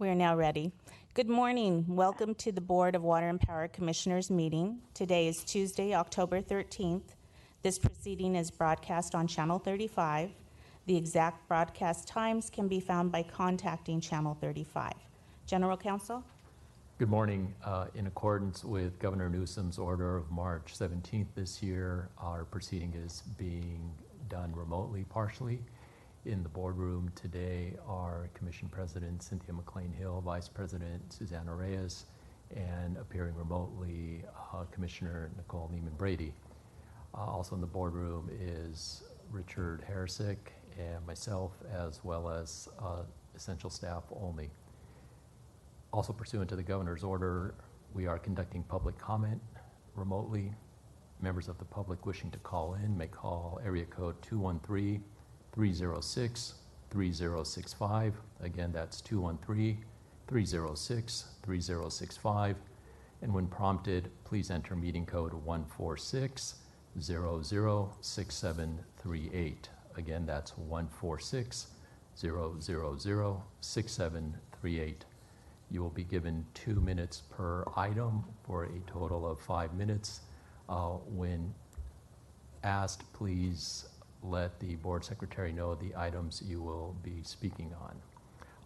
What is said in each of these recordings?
We are now ready. Good morning. Welcome to the Board of Water and Power Commissioners meeting. Today is Tuesday, October 13th. This proceeding is broadcast on Channel 35. The exact broadcast times can be found by contacting Channel 35. General Counsel? Good morning. In accordance with Governor Newsom's order of March 17th this year, our proceeding is being done remotely partially. In the boardroom today are Commission President Cynthia McLean-Hill, Vice President Susanna Reyes, and appearing remotely, Commissioner Nicole Neiman-Brady. Also in the boardroom is Richard Harisick and myself, as well as essential staff only. Also pursuant to the Governor's order, we are conducting public comment remotely. Members of the public wishing to call in may call area code 213-306-3065. Again, that's 213-306-3065. And when prompted, please enter meeting code 146-006738. Again, that's 146-000-6738. You will be given 2 minutes per item for a total of 5 minutes. When asked, please let the board secretary know the items you will be speaking on.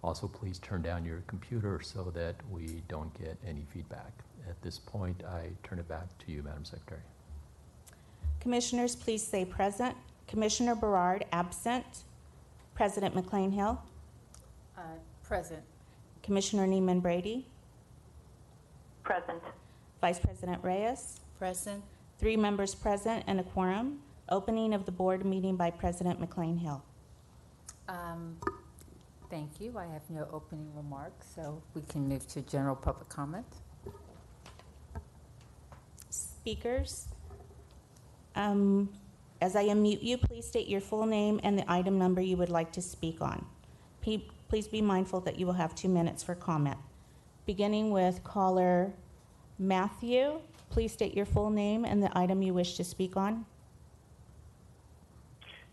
Also, please turn down your computer so that we don't get any feedback. At this point, I turn it back to you, Madam Secretary. Commissioners, please say present. Commissioner Berard, absent. President McLean-Hill? Present. Commissioner Neiman-Brady? Present. Vice President Reyes? Present. 3 members present and a quorum. Opening of the board meeting by President McLean-Hill. Thank you. I have no opening remarks, so we can move to general public comment. Speakers, as I unmute you, please state your full name and the item number you would like to speak on. Please be mindful that you will have 2 minutes for comment. Beginning with caller Matthew, please state your full name and the item you wish to speak on.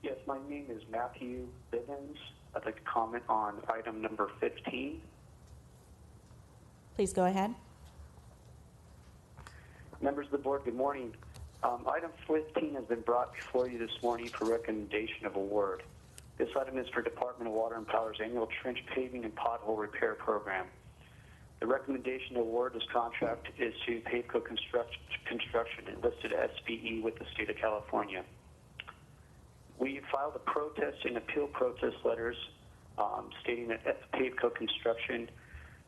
Yes, my name is Matthew Bivens. I'd like to comment on item number 15. Please go ahead. Members of the board, good morning. Item 15 has been brought before you this morning for recommendation of award. This item is for Department of Water and Power's annual trench paving and pothole repair program. The recommendation to award this contract is to Pavco Construction and listed SBE with the state of California. We filed a protest and appeal protest letters stating that Pavco Construction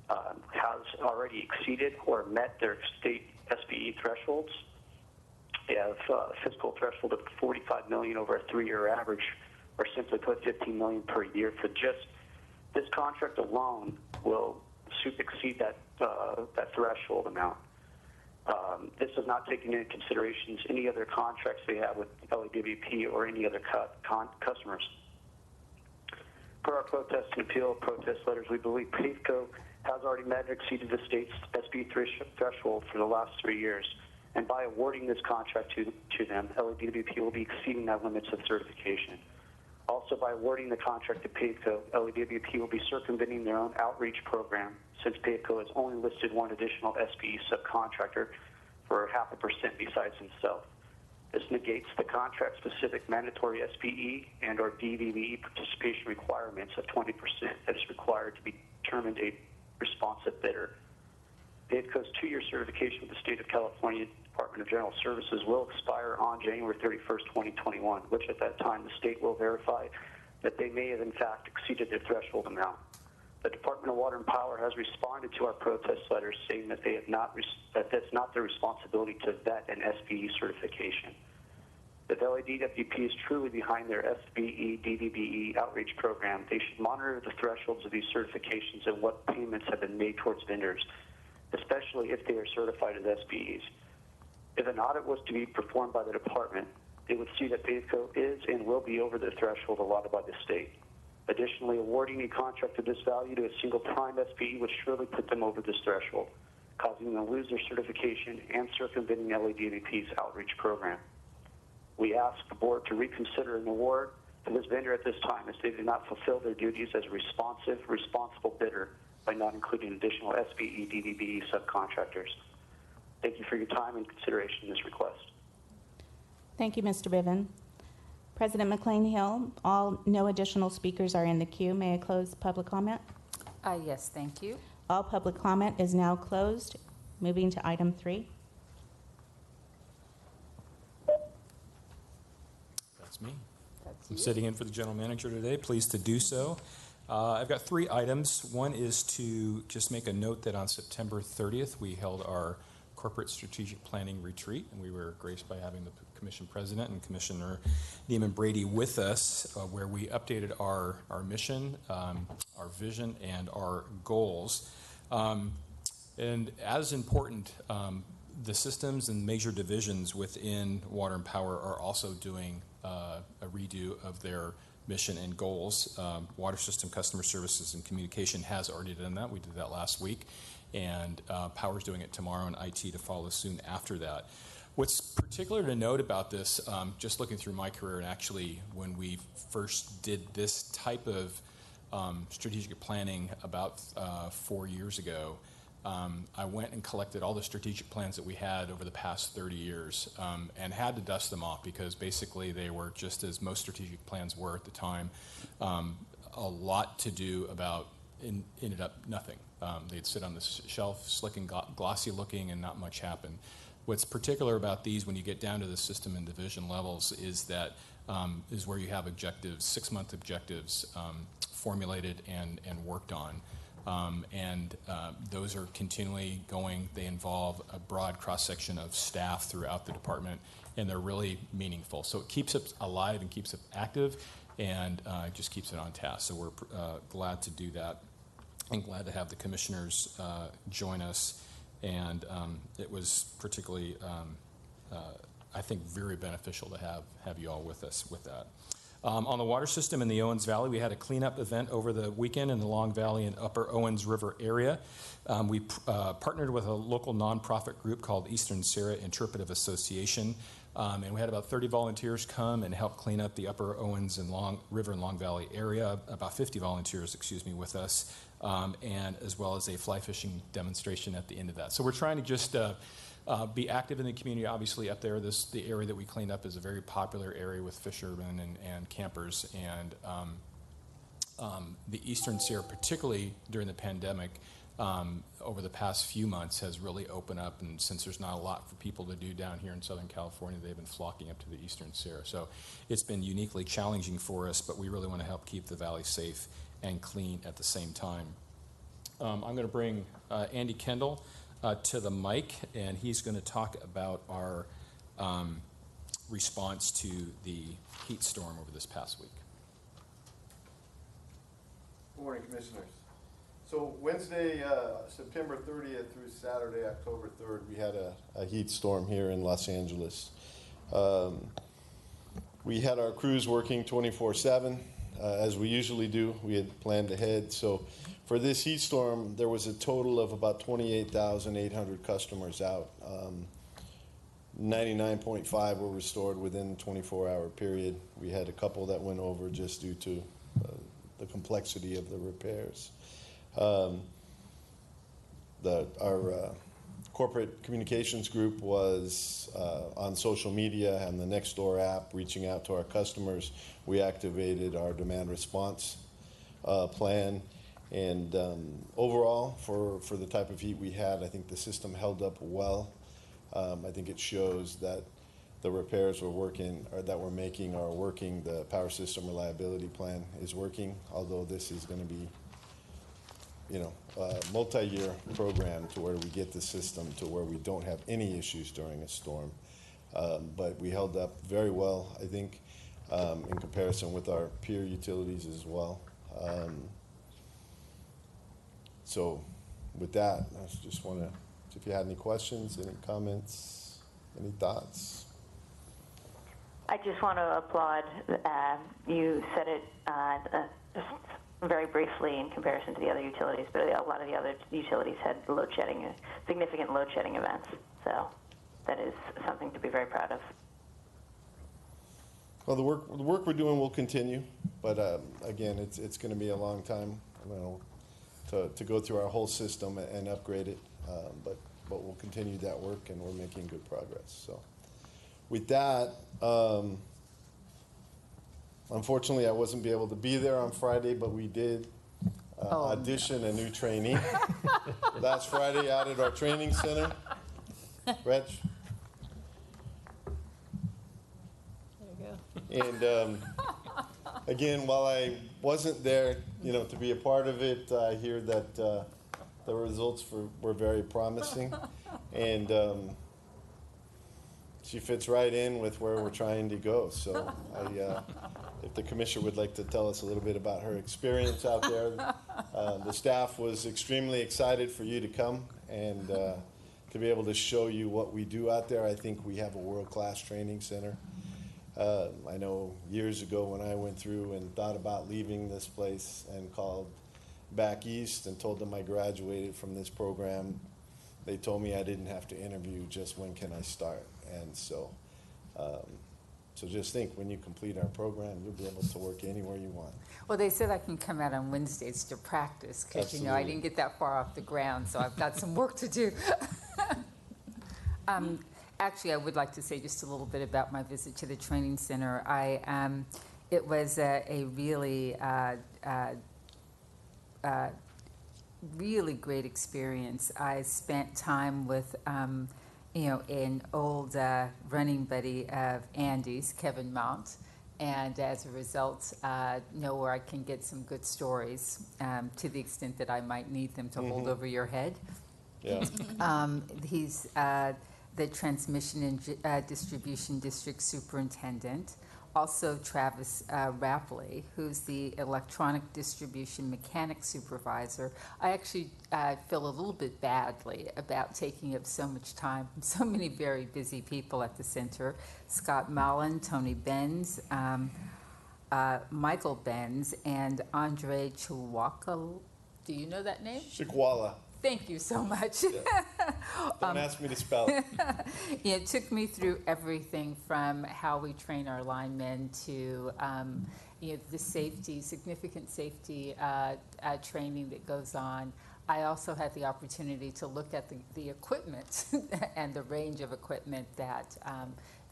has already exceeded or met their state SBE thresholds. They have a fiscal threshold of $45 million over a 3-year average, or simply put, $15 million per year. For just this contract alone will exceed that threshold amount. This does not take into consideration any other contracts they have with LAWP or any other customers. Per our protest and appeal protest letters, we believe Pavco has already met or exceeded the state's SB threshold for the last 3 years. And by awarding this contract to them, LAWP will be exceeding that limits of certification. Also, by awarding the contract to Pavco, LAWP will be circumventing their own outreach program, since Pavco has only listed one additional SBE subcontractor for 0.5% besides himself. This negates the contract-specific mandatory SBE and or DVBE participation requirements of 20% that is required to be determined a responsive bidder. Pavco's 2-year certification with the State of California Department of General Services will expire on January 31st, 2021, which at that time the state will verify that they may have in fact exceeded their threshold amount. The Department of Water and Power has responded to our protest letters saying that they have that that's not their responsibility to vet an SBE certification. If LADWP is truly behind their SBE, DVBE outreach program, they should monitor the thresholds of these certifications and what payments have been made towards vendors, especially if they are certified as SBEs. If an audit was to be performed by the department, they would see that Pavco is and will be over the threshold allotted by the state. Additionally, awarding a contract of this value to a single prime SBE would surely put them over this threshold, causing them to lose their certification and circumventing LADWP's outreach program. We ask the board to reconsider an award to this vendor at this time, as they did not fulfill their duties as a responsible bidder by not including additional SBE, DVB subcontractors. Thank you for your time and consideration in this request. Thank you, Mr. Biven. President McLean-Hill, no additional speakers are in the queue. May I close public comment? Yes, thank you. All public comment is now closed. Moving to item 3. That's me. That's I'm you. sitting in for the general manager today, pleased to do so. I've got 3 items. One is to just make a note that on September 30th, we held our corporate strategic planning retreat, and we were graced by having the commission president and Commissioner Neiman Brady with us, where we updated our mission, our vision, and our goals. And as important, the systems and major divisions within Water and Power are also doing a redo of their mission and goals. Water System Customer Services and Communication has already done that. We did that last week. And Power's doing it tomorrow, and IT to follow soon after that. What's particular to note about this, just looking through my career, and actually when we first did this type of strategic planning about 4 years ago, I went and collected all the strategic plans that we had over the past 30 years and had to dust them off because basically they were just as most strategic plans were at the time. A lot to do about ended up nothing. They'd sit on the shelf, slick and glossy looking, and not much happened. What's particular about these when you get down to the system and division levels is that is where you have objectives, 6-month objectives formulated and worked on. Those are continually going. They involve a broad cross-section of staff throughout the department, and they're really meaningful. So it keeps it alive and keeps it active, and just keeps it on task. So we're glad to do that. And glad to have the commissioners join us, and it was particularly, I think, very beneficial to have you all with us with that. On the water system in the Owens Valley, we had a cleanup event over the weekend in the Long Valley and Upper Owens River area. We partnered with a local nonprofit group called Eastern Sierra Interpretive Association, and we had about 30 volunteers come and help clean up the Upper Owens and River and Long Valley area, about 50 volunteers, with us. And as well as a fly fishing demonstration at the end of that. So we're trying to just be active in the community. Obviously up there, the area that we cleaned up is a very popular area with fishermen and campers. And the Eastern Sierra, particularly during the pandemic, over the past few months has really opened up. And since there's not a lot for people to do down here in Southern California, they've been flocking up to the Eastern Sierra. So it's been uniquely challenging for us, but we really want to help keep the valley safe and clean at the same time. I'm going to bring Andy Kendall to the mic, and he's going to talk about our response to the heat storm over this past week. Good morning, Commissioners. So Wednesday, September 30th through Saturday, October 3rd, we had a heat storm here in Los Angeles. We had our crews working 24/7. As we usually do. We had planned ahead. So for this heat storm, there was a total of about 28,800 customers out. 99.5 were restored within the 24-hour period. We had a couple that went over just due to the complexity of the repairs. Our corporate communications group was on social media and the Nextdoor app reaching out to our customers. We activated our demand response plan. And overall, for the type of heat we had, I think the system held up well. I think it shows that the repairs that we're making are working. The power system reliability plan is working, although this is going to be a multi-year program to where we get the system to where we don't have any issues during a storm. But we held up very well, I think, in comparison with our peer utilities as well. So with that, I just want to see if you had any questions, any comments, any thoughts. I just want to applaud. You said it just very briefly in comparison to the other utilities, but a lot of the other utilities had significant load shedding events. So that is something to be very proud of. Well, the work we're doing will continue, but again, it's going to be a long time. to go through our whole system and upgrade it. But we'll continue that work, and we're making good progress. So with that, unfortunately, I wasn't able to be there on Friday, but we did audition a new trainee last Friday out at our training center. Reg? And again, while I wasn't there, to be a part of it, I hear that the results were very promising, and she fits right in with where we're trying to go. So, if the commissioner would like to tell us a little bit about her experience out there, the staff was extremely excited for you to come and to be able to show you what we do out there. I think we have a world-class training center. I know years ago when I went through and thought about leaving this place and called back east and told them I graduated from this program, they told me I didn't have to interview, just when can I start. And so just think, when you complete our program, you'll be able to work anywhere you want. Well, they said I can come out on Wednesdays to practice because, I didn't get that far off the ground, so I've got some work to do. Actually, I would like to say just a little bit about my visit to the training center. It was a really, really great experience. I spent time with, an old running buddy of Andy's, Kevin Mount, and as a result, know where I can get some good stories to the extent that I might need them to hold over your head. Yeah. He's the Transmission and Distribution District Superintendent. Also Travis Rapley, who's the Electronic Distribution Mechanic Supervisor. I actually feel a little bit badly about taking up so much time from so many very busy people at the center. Scott Mallon, Tony Benz, Michael Benz, and Andre Chihuahua. Do you know that name? Chihuahua. Thank you so much. Yeah. Don't ask me to spell it. It took me through everything from how we train our linemen to the significant safety training that goes on. I also had the opportunity to look at the equipment and the range of equipment that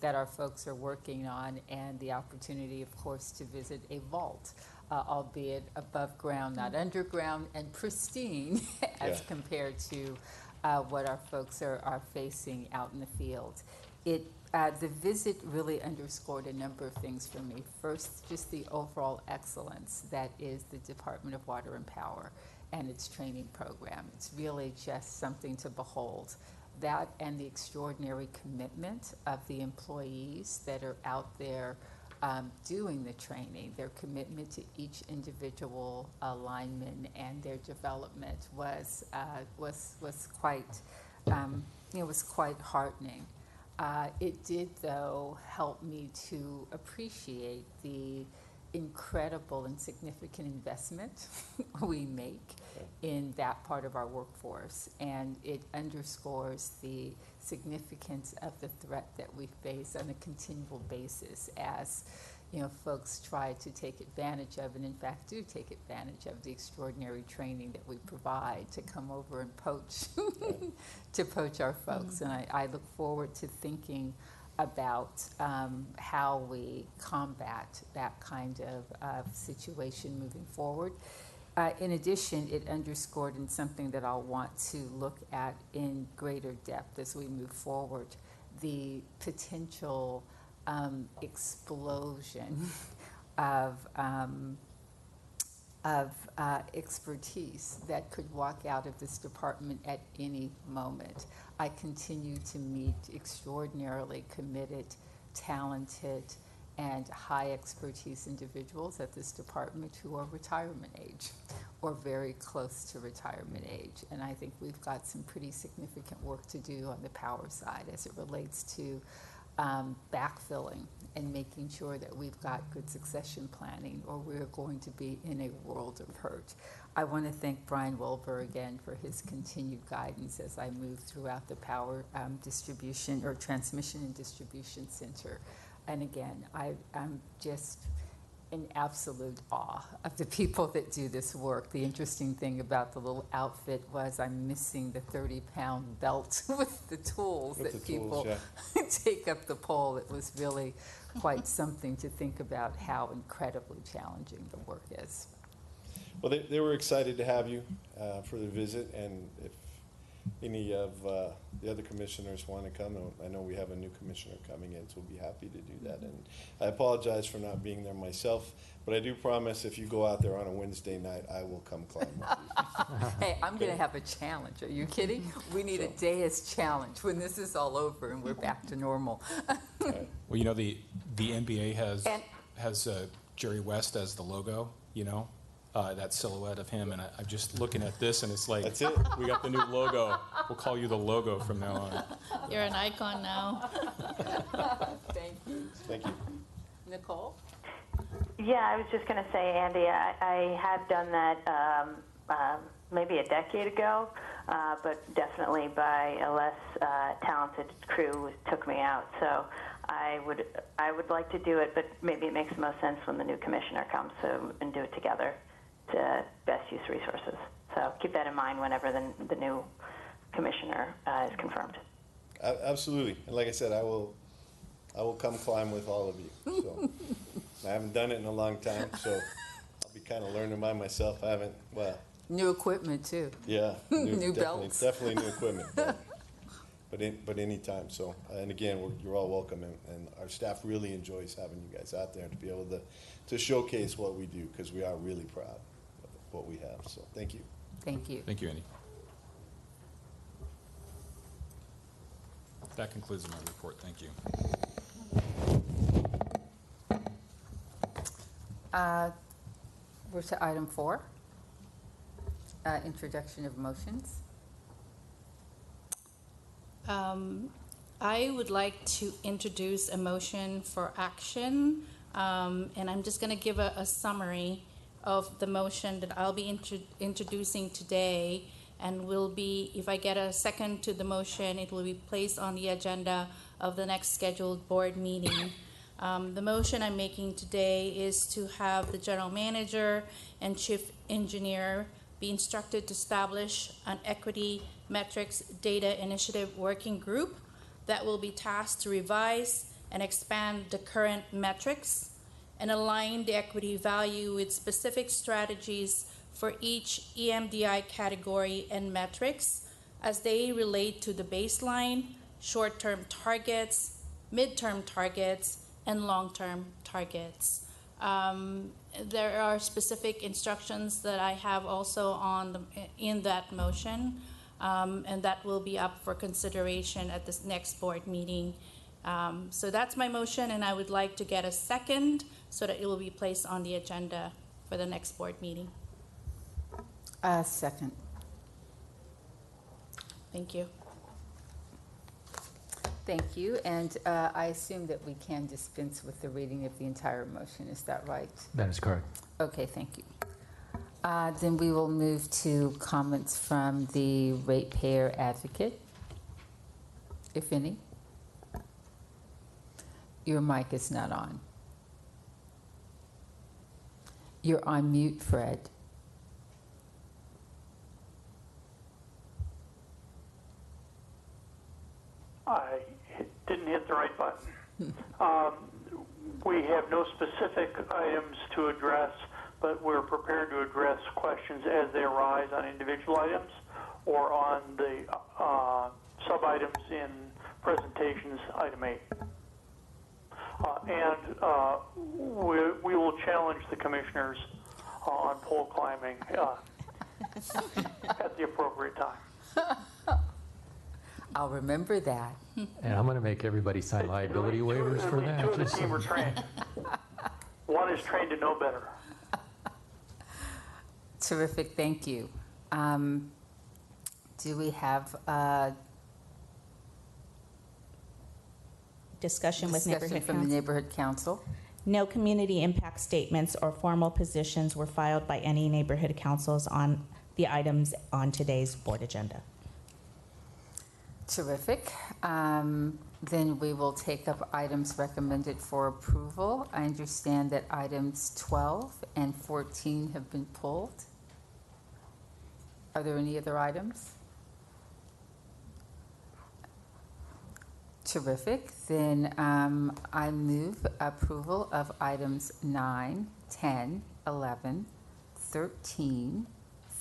our folks are working on, and the opportunity, of course, to visit a vault. Albeit above ground, not underground, and pristine as compared to what our folks are facing out in the field. The visit really underscored a number of things for me. First, just the overall excellence that is the Department of Water and Power and its training program. It's really just something to behold. That and the extraordinary commitment of the employees that are out there doing the training, their commitment to each individual lineman and their development was quite heartening. It did, though, help me to appreciate the incredible and significant investment we make in that part of our workforce, and it underscores the significance of the threat that we face on a continual basis as folks try to take advantage of, and in fact do take advantage of, the extraordinary training that we provide to come over and poach to poach our folks. And I look forward to thinking about how we combat that kind of situation moving forward. In addition, it underscored in something that I'll want to look at in greater depth as we move forward, the potential explosion of expertise that could walk out of this department at any moment. I continue to meet extraordinarily committed, talented, and high expertise individuals at this department who are retirement age or very close to retirement age. And I think we've got some pretty significant work to do on the power side as it relates to backfilling and making sure that we've got good succession planning, or we're going to be in a world of hurt. I want to thank Brian Wilbur again for his continued guidance as I move throughout the power distribution or transmission and distribution center. And again, I'm just in absolute awe of the people that do this work. The interesting thing about the little outfit was I'm missing the 30-pound belt with the tools With that the people tools, take up the pole. It was really quite something to think about how incredibly challenging the work is. Well, they were excited to have you for the visit, and if any of the other commissioners want to come, I know we have a new commissioner coming in, so we'll be happy to do that. And I apologize for not being there myself, but I do promise if you go out there on a Wednesday night, I will come climb with you. Hey, I'm going to have a challenge. Are you kidding? We need a day's challenge when this is all over and we're back to normal. Right. Well, you know, the NBA has And- Jerry West as the logo, you know, that silhouette of him. And I'm just looking at this, and it's like, That's it. we got the new logo. We'll call you the logo from now on. You're an icon now. Thank you. Thank you. Nicole? Yeah, I was just going to say, Andy, I had done that maybe a decade ago, but definitely by a less talented crew took me out. So I would like to do it, but maybe it makes the most sense when the new commissioner comes and do it together to best use resources. So keep that in mind whenever the new commissioner is confirmed. Absolutely. And like I said, I will come climb with all of you. So I haven't done it in a long time, so I'll be kind of learning by myself. I haven't, well, New equipment, too. yeah. New definitely, belts. Definitely new equipment. But anytime. So, and again, you're all welcome, and our staff really enjoys having you guys out there to be able to showcase what we do, because we are really proud of what we have. So thank you. Thank you. Thank you, Andy. That concludes my report. Thank you. We're to item 4, introduction of motions. I would like to introduce a motion for action, and I'm just going to give a summary of the motion that I'll be introducing today, and will be, if I get a second to the motion, it will be placed on the agenda of the next scheduled board meeting. The motion I'm making today is to have the general manager and chief engineer be instructed to establish an equity metrics data initiative working group that will be tasked to revise and expand the current metrics and align the equity value with specific strategies for each EMDI category and metrics as they relate to the baseline, short-term targets, midterm targets, and long-term targets. There are specific instructions that I have also in that motion, and that will be up for consideration at this next board meeting. So that's my motion, and I would like to get a second so that it will be placed on the agenda for the next board meeting. Second. Thank you. Thank you. And I assume that we can dispense with the reading of the entire motion. Is that right? That is correct. Okay, thank you. Then we will move to comments from the ratepayer advocate, if any. Your mic is not on. You're on mute, Fred. I didn't hit the right button. We have no specific items to address, but we're prepared to address questions as they arise on individual items or on the sub-items in presentations, item 8. We will challenge the commissioners on pole climbing at the appropriate time. I'll remember that. And I'm going to make everybody sign liability waivers for that. Two of the just team so- are trained. One is trained to know better. Terrific, thank you. Do we have Discussion with discussion neighborhood from the council. neighborhood council? No community impact statements or formal positions were filed by any neighborhood councils on the items on today's board agenda. Terrific. Then we will take up items recommended for approval. I understand that items 12 and 14 have been pulled. Are there any other items? Terrific. Then I move approval of items 9, 10, 11, 13,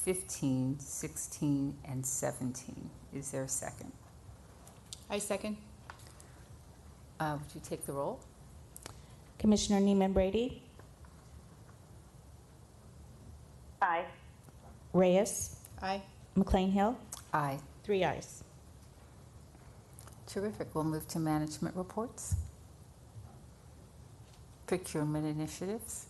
15, 16, and 17. Is there a second? I second. Would you take the roll? Commissioner Neiman Brady, Aye. Reyes, Aye. McLean Hill, Aye. 3 ayes. Terrific. We'll move to management reports. Procurement initiatives.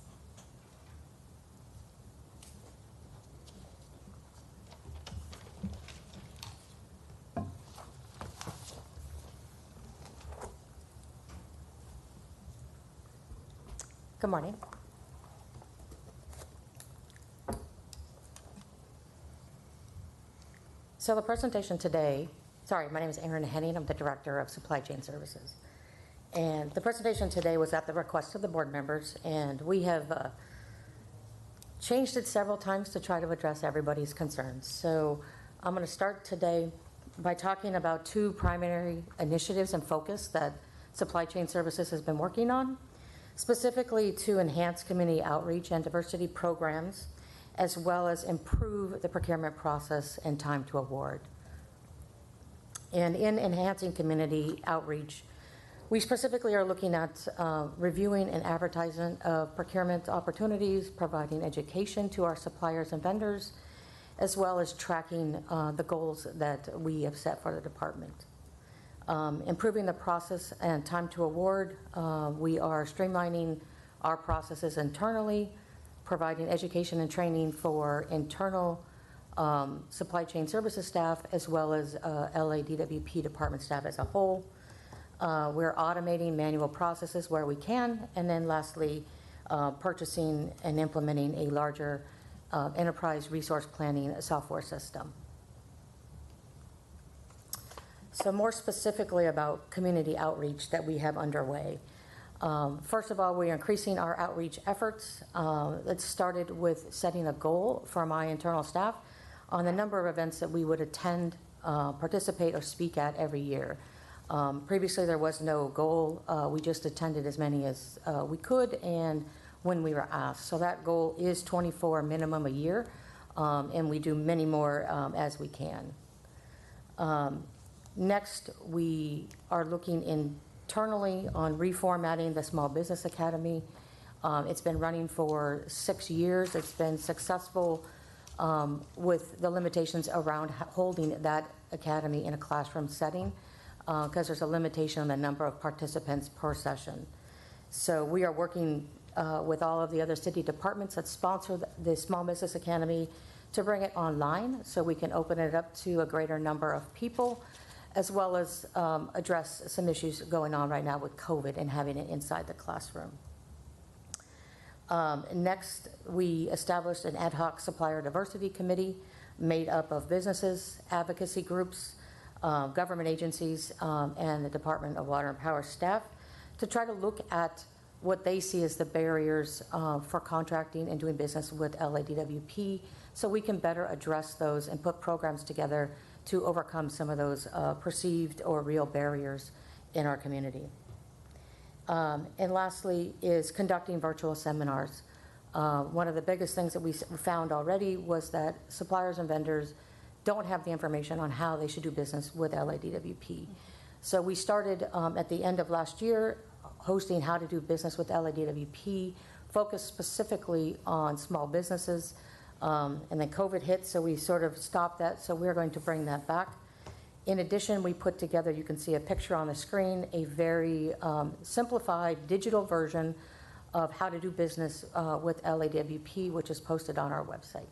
Good morning. So the presentation today, my name is Erin Henning. I'm the Director of Supply Chain Services. And the presentation today was at the request of the board members, and we have changed it several times to try to address everybody's concerns. So I'm going to start today by talking about 2 primary initiatives and focus that Supply Chain Services has been working on, specifically to enhance community outreach and diversity programs, as well as improve the procurement process and time to award. And in enhancing community outreach, we specifically are looking at reviewing and advertisement of procurement opportunities, providing education to our suppliers and vendors, as well as tracking the goals that we have set for the department. Improving the process and time to award, we are streamlining our processes internally, providing education and training for internal supply chain services staff, as well as LADWP department staff as a whole. We're automating manual processes where we can, and then lastly, purchasing and implementing a larger enterprise resource planning software system. So more specifically about community outreach that we have underway. First of all, we are increasing our outreach efforts. It started with setting a goal for my internal staff on the number of events that we would attend, participate, or speak at every year. Previously, there was no goal. We just attended as many as we could and when we were asked. So that goal is 24 minimum a year, and we do many more as we can. Next, we are looking internally on reformatting the Small Business Academy. It's been running for 6 years. It's been successful with the limitations around holding that academy in a classroom setting, because there's a limitation on the number of participants per session. So we are working with all of the other city departments that sponsor the Small Business Academy to bring it online so we can open it up to a greater number of people, as well as address some issues going on right now with COVID and having it inside the classroom. Next, we established an ad hoc supplier diversity committee made up of businesses, advocacy groups, government agencies, and the Department of Water and Power staff to try to look at what they see as the barriers for contracting and doing business with LADWP, so we can better address those and put programs together to overcome some of those perceived or real barriers in our community. And lastly is conducting virtual seminars. One of the biggest things that we found already was that suppliers and vendors don't have the information on how they should do business with LADWP. So we started at the end of last year hosting how to do business with LADWP, focused specifically on small businesses. And then COVID hit, so we sort of stopped that, so we're going to bring that back. In addition, we put together, you can see a picture on the screen, a very simplified digital version of how to do business with LADWP, which is posted on our website.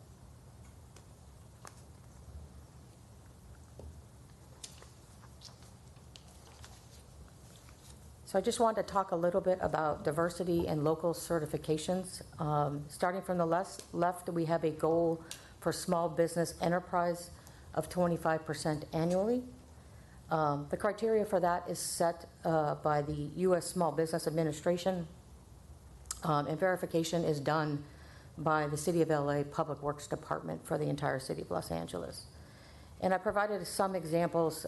So I just wanted to talk a little bit about diversity and local certifications. Starting from the left, we have a goal for small business enterprise of 25% annually. The criteria for that is set by the U.S. Small Business Administration, and verification is done by the City of LA Public Works Department for the entire city of Los Angeles. And I provided some examples,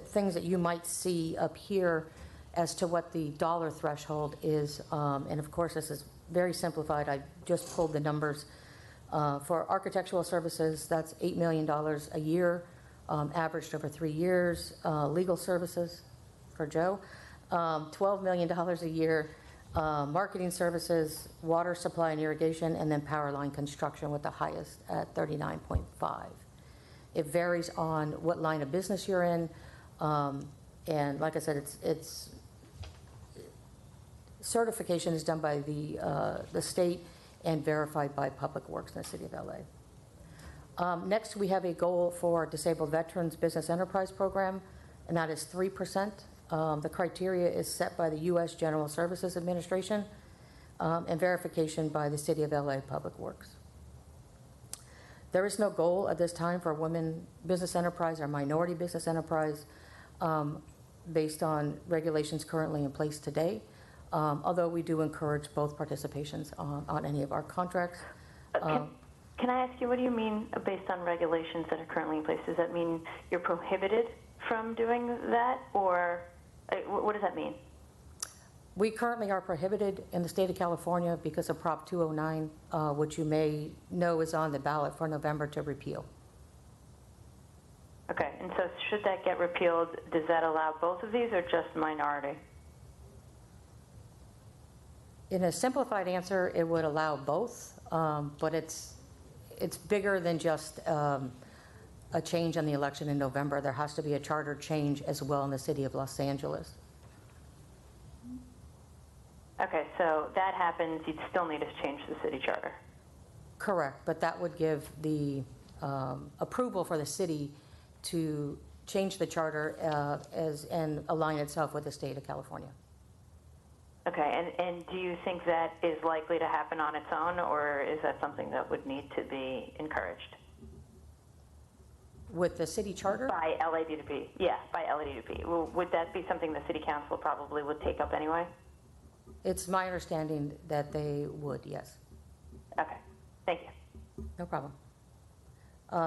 things that you might see up here as to what the dollar threshold is. And of course, this is very simplified. I just pulled the numbers. For architectural services, that's $8 million a year, averaged over 3 years. Legal services, for Joe, $12 million a year. Marketing services, water supply and irrigation, and then power line construction with the highest at 39.5. It varies on what line of business you're in, and like I said, it's certification is done by the state and verified by Public Works in the City of LA. Next, we have a goal for Disabled Veterans Business Enterprise Program, and that is 3%. The criteria is set by the U.S. General Services Administration and verification by the City of LA Public Works. There is no goal at this time for women business enterprise or minority business enterprise based on regulations currently in place today, although we do encourage both participations on any of our contracts. Can I ask you, what do you mean based on regulations that are currently in place? Does that mean you're prohibited from doing that, or what does that mean? We currently are prohibited in the state of California because of Prop 209, which you may know is on the ballot for November to repeal. Okay, and so should that get repealed, does that allow both of these or just minority? In a simplified answer, it would allow both, but it's bigger than just a change on the election in November. There has to be a charter change as well in the city of Los Angeles. Okay, so that happens, you'd still need to change the city charter. Correct, but that would give the approval for the city to change the charter and align itself with the state of California. Okay, and do you think that is likely to happen on its own, or is that something that would need to be encouraged? With the city charter? By LADP, yeah, by LADP. Would that be something the city council probably would take up anyway? It's my understanding that they would, yes. Okay, thank you. No problem.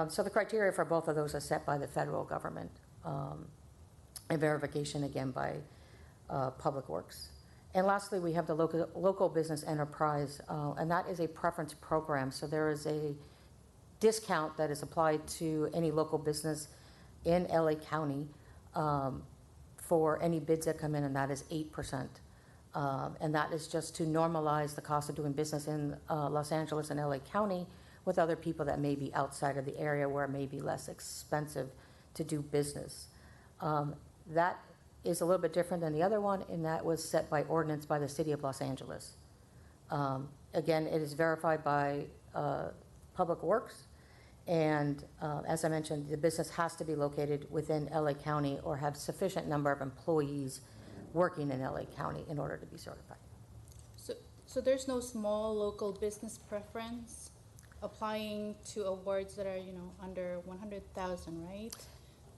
So the criteria for both of those are set by the federal government and verification again by Public Works. And lastly, we have the local business enterprise, and that is a preference program. So there is a discount that is applied to any local business in LA County for any bids that come in, and that is 8%. And that is just to normalize the cost of doing business in Los Angeles and LA County with other people that may be outside of the area where it may be less expensive to do business. That is a little bit different than the other one, and that was set by ordinance by the City of Los Angeles. Again, it is verified by Public Works, and as I mentioned, the business has to be located within LA County or have sufficient number of employees working in LA County in order to be certified. So there's no small local business preference applying to awards that are, under 100,000, right?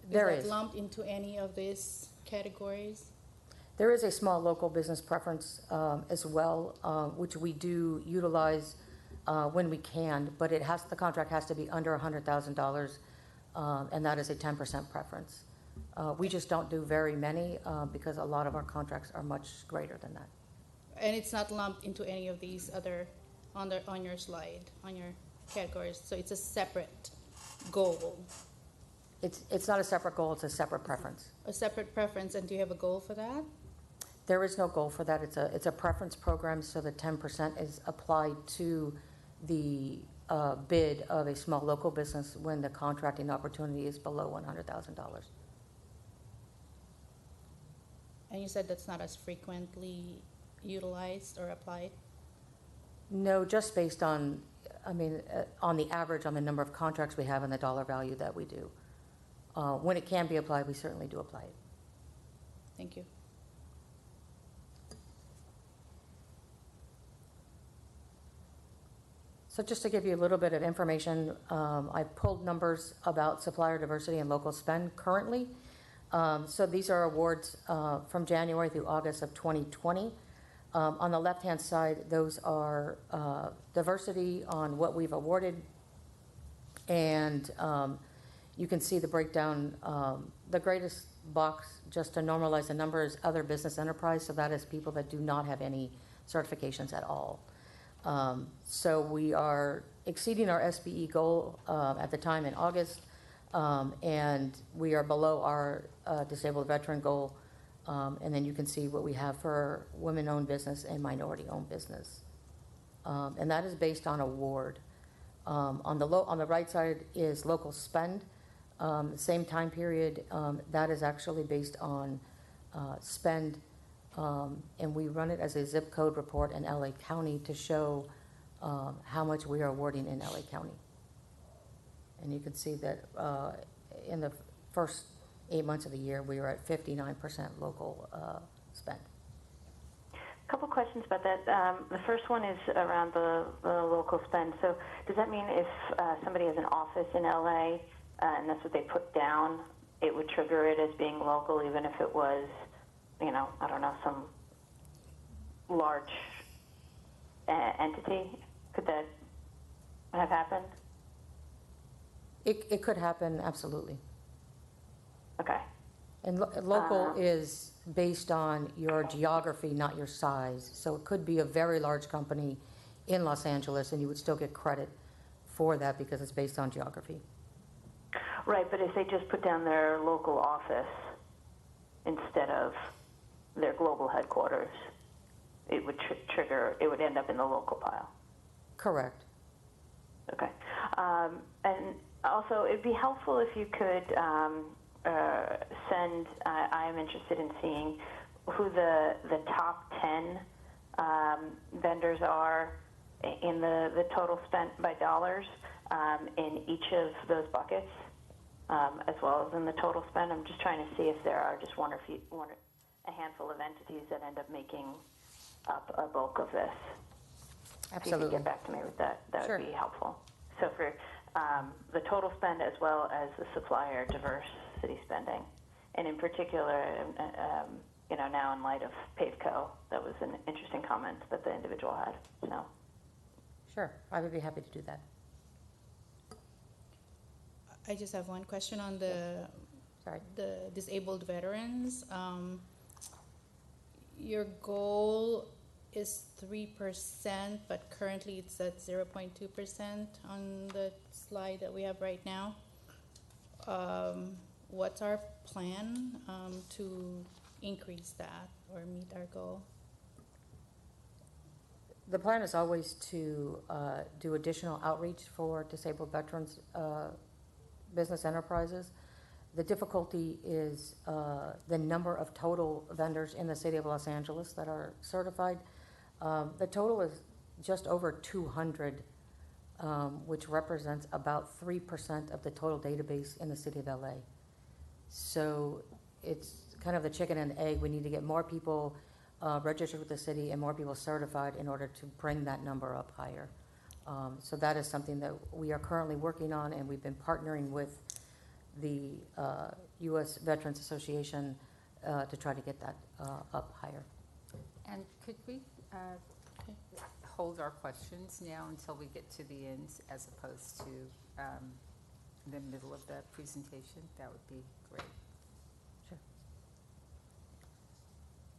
There is is. that lumped into any of these categories? There is a small local business preference as well, which we do utilize when we can, but the contract has to be under $100,000, and that is a 10% preference. We just don't do very many because a lot of our contracts are much greater than that. And it's not lumped into any of these other on your slide, on your categories. So it's a separate goal. It's not a separate goal, it's a separate preference. A separate preference, and do you have a goal for that? There is no goal for that. It's a preference program, so the 10% is applied to the bid of a small local business when the contracting opportunity is below $100,000. And you said that's not as frequently utilized or applied? No, just based on, on the average, on the number of contracts we have and the dollar value that we do. When it can be applied, we certainly do apply it. Thank you. So just to give you a little bit of information, I pulled numbers about supplier diversity and local spend currently. So these are awards from January through August of 2020. On the left-hand side, those are diversity on what we've awarded, and you can see the breakdown. The greatest box, just to normalize the number, is other business enterprise, so that is people that do not have any certifications at all. So we are exceeding our SBE goal at the time in August, and we are below our disabled veteran goal. And then you can see what we have for women-owned business and minority-owned business. And that is based on award. On the right side is local spend. Same time period, that is actually based on spend, and we run it as a zip code report in LA County to show how much we are awarding in LA County. And you can see that in the first 8 months of the year, we were at 59% local spend. A couple questions about that. The first one is around the local spend. So does that mean if somebody has an office in LA and that's what they put down, it would trigger it as being local even if it was, I don't know, some large entity? Could that have happened? It could happen, absolutely. Okay. And local is based on your geography, not your size. So it could be a very large company in Los Angeles, and you would still get credit for that because it's based on geography. Right, but if they just put down their local office instead of their global headquarters, it would trigger, it would end up in the local pile. Correct. Okay. And also, it'd be helpful if you could send, I am interested in seeing who the top 10 vendors are in the total spent by dollars in each of those buckets, as well as in the total spend. I'm just trying to see if there are just a handful of entities that end up making up a bulk of this. Absolutely. If you could get back to me with that, that Sure. would be helpful. So for the total spend as well as the supplier diversity spending, and in particular, now in light of PaveCo, that was an interesting comment that the individual had. So. Sure, I would be happy to do that. I just have one question on the disabled veterans. Your goal is 3%, but currently it's at 0.2% on the slide that we have right now. What's our plan to increase that or meet our goal? The plan is always to do additional outreach for disabled veterans business enterprises. The difficulty is the number of total vendors in the city of Los Angeles that are certified. The total is just over 200, which represents about 3% of the total database in the city of LA. So it's kind of the chicken and egg. We need to get more people registered with the city and more people certified in order to bring that number up higher. So that is something that we are currently working on, and we've been partnering with the U.S. Veterans Association to try to get that up higher. And could we hold our questions now until we get to the end as opposed to the middle of the presentation? That would be great. Sure.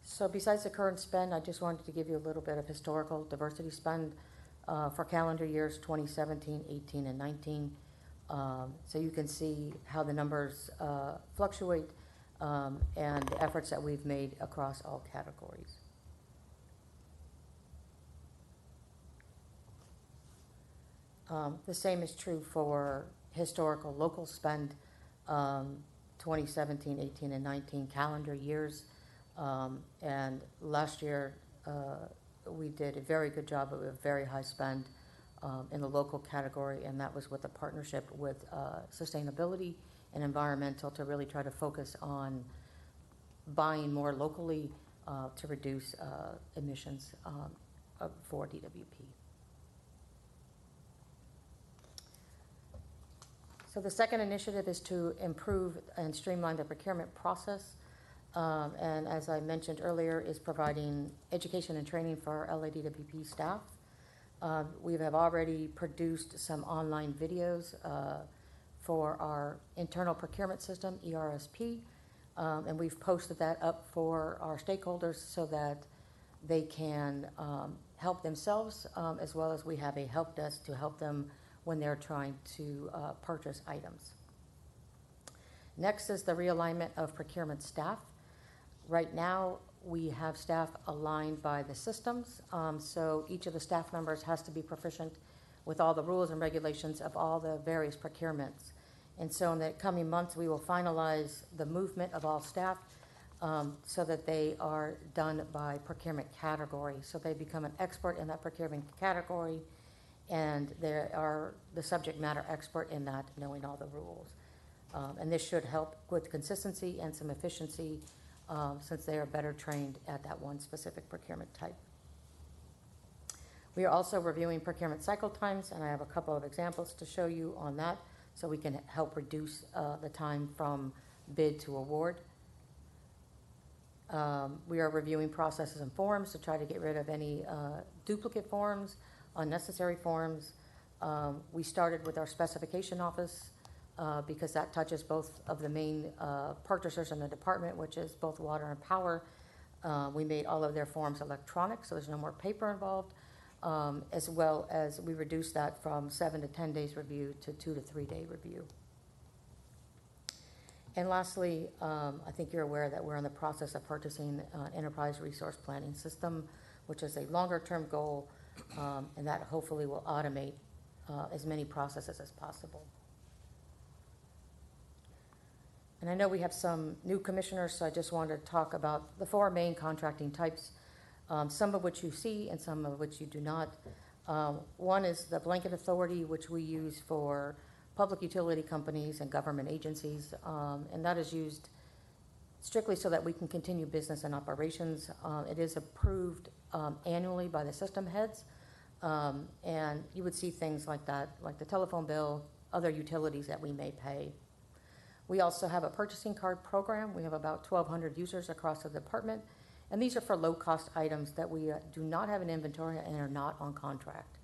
So besides the current spend, I just wanted to give you a little bit of historical diversity spend for calendar years 2017, 18, and 19. So you can see how the numbers fluctuate and the efforts that we've made across all categories. The same is true for historical local spend, 2017, 18, and 19 calendar years. And last year, we did a very good job of a very high spend in the local category, and that was with a partnership with sustainability and environmental to really try to focus on buying more locally to reduce emissions for DWP. So the second initiative is to improve and streamline the procurement process. And as I mentioned earlier, is providing education and training for our LADWP staff. We have already produced some online videos for our internal procurement system, ERSP, and we've posted that up for our stakeholders so that they can help themselves, as well as we have a help desk to help them when they're trying to purchase items. Next is the realignment of procurement staff. Right now, we have staff aligned by the systems, so each of the staff members has to be proficient with all the rules and regulations of all the various procurements. And so in the coming months, we will finalize the movement of all staff so that they are done by procurement category. So they become an expert in that procurement category, and they are the subject matter expert in that, knowing all the rules. And this should help with consistency and some efficiency since they are better trained at that one specific procurement type. We are also reviewing procurement cycle times, and I have a couple of examples to show you on that so we can help reduce the time from bid to award. We are reviewing processes and forms to try to get rid of any duplicate forms, unnecessary forms. We started with our specification office because that touches both of the main purchasers in the department, which is both water and power. We made all of their forms electronic, so there's no more paper involved, as well as we reduced that from 7 to 10 days review to 2 to 3 day review. And lastly, I think you're aware that we're in the process of purchasing an enterprise resource planning system, which is a longer term goal, and that hopefully will automate as many processes as possible. And I know we have some new commissioners, so I just wanted to talk about the 4 main contracting types, some of which you see and some of which you do not. One is the blanket authority, which we use for public utility companies and government agencies, and that is used strictly so that we can continue business and operations. It is approved annually by the system heads, and you would see things like that, like the telephone bill, other utilities that we may pay. We also have a purchasing card program. We have about 1,200 users across the department, and these are for low-cost items that we do not have an inventory and are not on contract.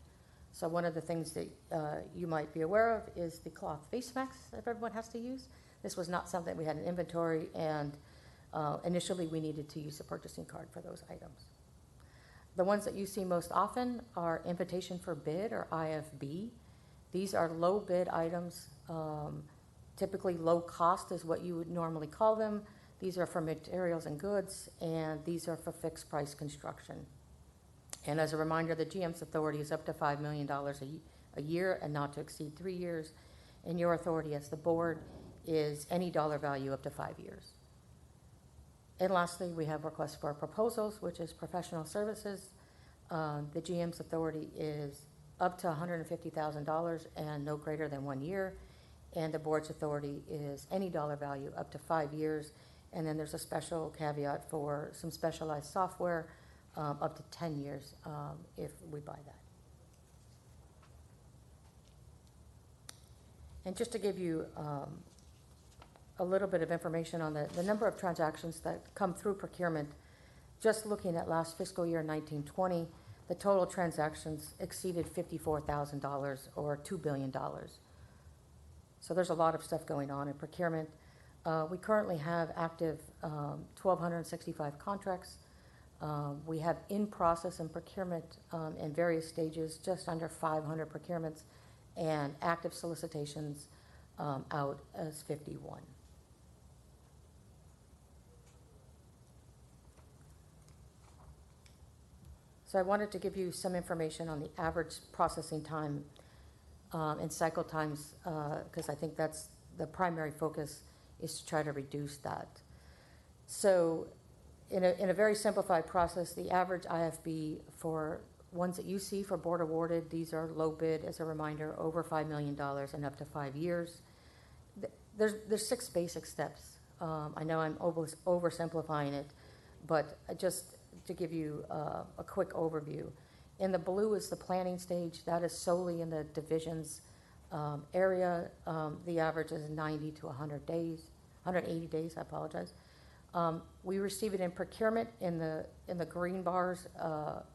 So one of the things that you might be aware of is the cloth face masks that everyone has to use. This was not something we had in inventory, and initially we needed to use a purchasing card for those items. The ones that you see most often are invitation for bid, or IFB. These are low bid items. Typically low cost is what you would normally call them. These are for materials and goods, and these are for fixed price construction. And as a reminder, the GM's authority is up to $5 million a year and not to exceed 3 years. And your authority as the board is any dollar value up to 5 years. And lastly, we have requests for proposals, which is professional services. The GM's authority is up to $150,000 and no greater than 1 year. And the board's authority is any dollar value up to 5 years. And then there's a special caveat for some specialized software up to 10 years if we buy that. And just to give you a little bit of information on the number of transactions that come through procurement, just looking at last fiscal year 1920, the total transactions exceeded $54,000 or $2 billion. So there's a lot of stuff going on in procurement. We currently have active 1,265 contracts. We have in process and procurement in various stages, just under 500 procurements, and active solicitations out as 51. So I wanted to give you some information on the average processing time and cycle times, because I think that's the primary focus, is to try to reduce that. So in a very simplified process, the average IFB for ones that you see for board awarded, these are low bid, as a reminder, over $5 million and up to 5 years. There's 6 basic steps. I know I'm oversimplifying it, but just to give you a quick overview. In the blue is the planning stage. That is solely in the divisions area. The average is 90 to 100 days, 180 days, I apologize. We receive it in procurement in the green bars,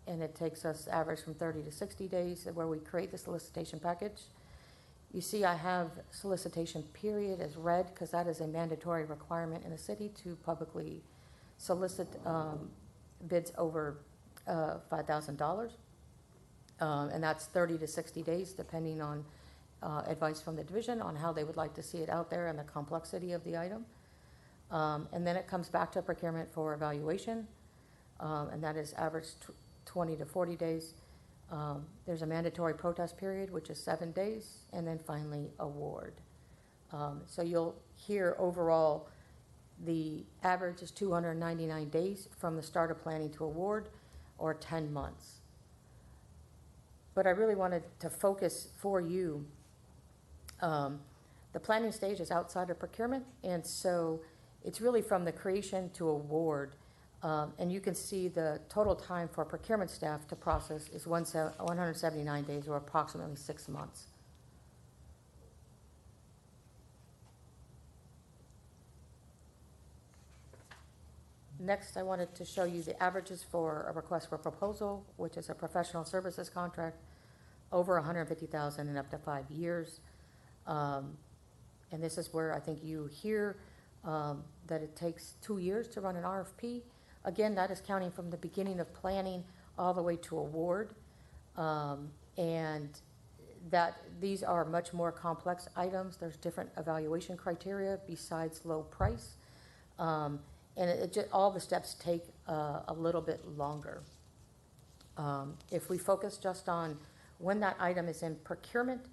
and it takes us average from 30 to 60 days where we create the solicitation package. You see I have solicitation period as red because that is a mandatory requirement in the city to publicly solicit bids over $5,000. And that's 30 to 60 days depending on advice from the division on how they would like to see it out there and the complexity of the item. And then it comes back to procurement for evaluation, and that is average 20 to 40 days. There's a mandatory protest period, which is 7 days, and then finally award. So you'll hear overall the average is 299 days from the start of planning to award, or 10 months. But I really wanted to focus for you. The planning stage is outside of procurement, and so it's really from the creation to award. And you can see the total time for procurement staff to process is 179 days, or approximately 6 months. Next, I wanted to show you the averages for a request for proposal, which is a professional services contract over $150,000 and up to 5 years. And this is where I think you hear that it takes 2 years to run an RFP. Again, that is counting from the beginning of planning all the way to award. And that these are much more complex items. There's different evaluation criteria besides low price. And all the steps take a little bit longer. If we focus just on when that item is in procurement,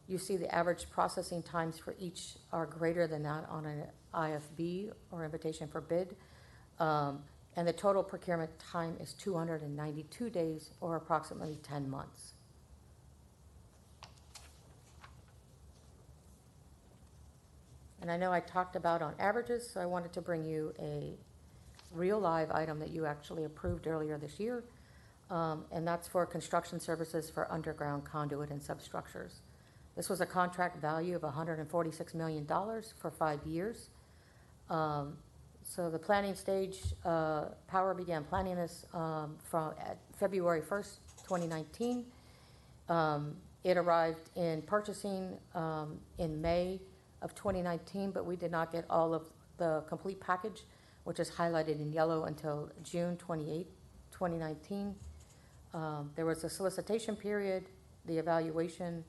you see the average processing times for each are greater than that on an IFB, or invitation for bid. And the total procurement time is 292 days, or approximately 10 months. And I know I talked about on averages, so I wanted to bring you a real live item that you actually approved earlier this year. And that's for construction services for underground conduit and substructures. This was a contract value of $146 million for 5 years. So the planning stage, Power began planning this from February 1st, 2019. It arrived in purchasing in May of 2019, but we did not get all of the complete package, which is highlighted in yellow, until June 28, 2019. There was a solicitation period, the evaluation,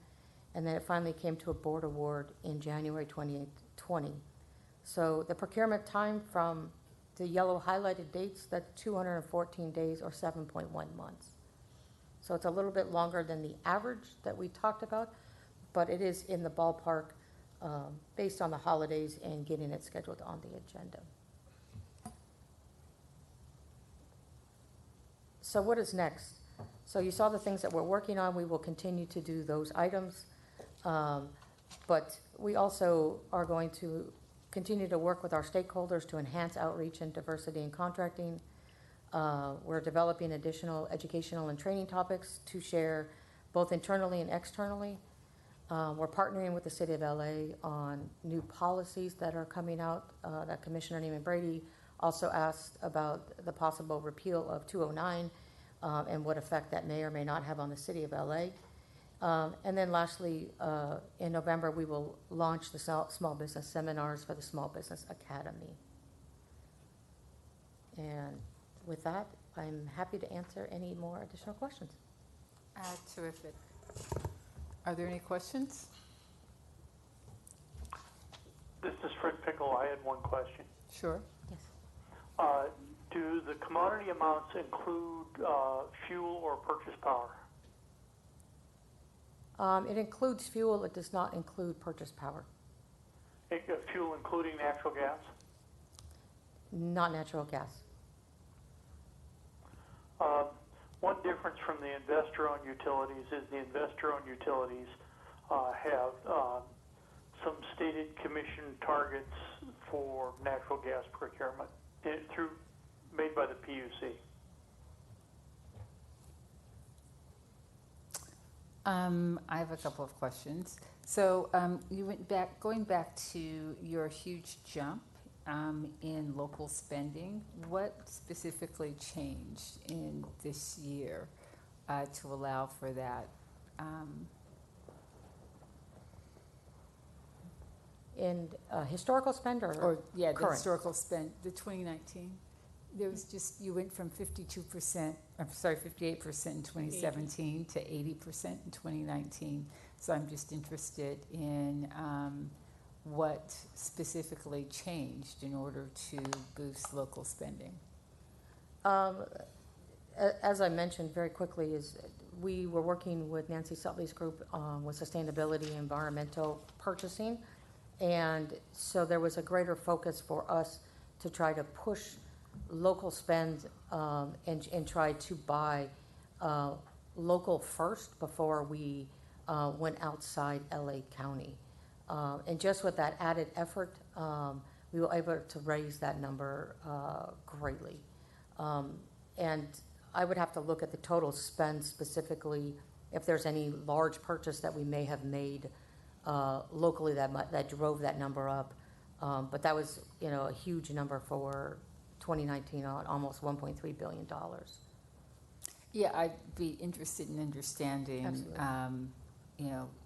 and then it finally came to a board award in January 2020. So the procurement time from the yellow highlighted dates, that's 214 days, or 7.1 months. So it's a little bit longer than the average that we talked about, but it is in the ballpark based on the holidays and getting it scheduled on the agenda. So what is next? So you saw the things that we're working on. We will continue to do those items, but we also are going to continue to work with our stakeholders to enhance outreach and diversity in contracting. We're developing additional educational and training topics to share both internally and externally. We're partnering with the City of LA on new policies that are coming out. That Commissioner Neiman Brady also asked about the possible repeal of 209 and what effect that may or may not have on the City of LA. And then lastly, in November, we will launch the small business seminars for the Small Business Academy. And with that, I'm happy to answer any more additional questions. Terrific. Are there any questions? This is Fred Pickle. I had one question. Sure. Yes. Do the commodity amounts include fuel or purchase power? It includes fuel. It does not include purchase power. Fuel including natural gas? Not natural gas. One difference from the investor-owned utilities is the investor-owned utilities have some stated commission targets for natural gas procurement made by the PUC. I have a couple of questions. So going back to your huge jump in local spending, what specifically changed in this year to allow for that? In historical spend or The current? historical spend, the 2019. There was just, you went from 58% in 2017 to 80% in 2019. So I'm just interested in what specifically changed in order to boost local spending. As I mentioned very quickly, is we were working with Nancy Sutley's group with sustainability and environmental purchasing. And so there was a greater focus for us to try to push local spend and try to buy local first before we went outside LA County. And just with that added effort, we were able to raise that number greatly. And I would have to look at the total spend specifically, if there's any large purchase that we may have made locally that drove that number up. But that was, a huge number for 2019, almost $1.3 billion. Yeah, I'd be interested in understanding, Absolutely.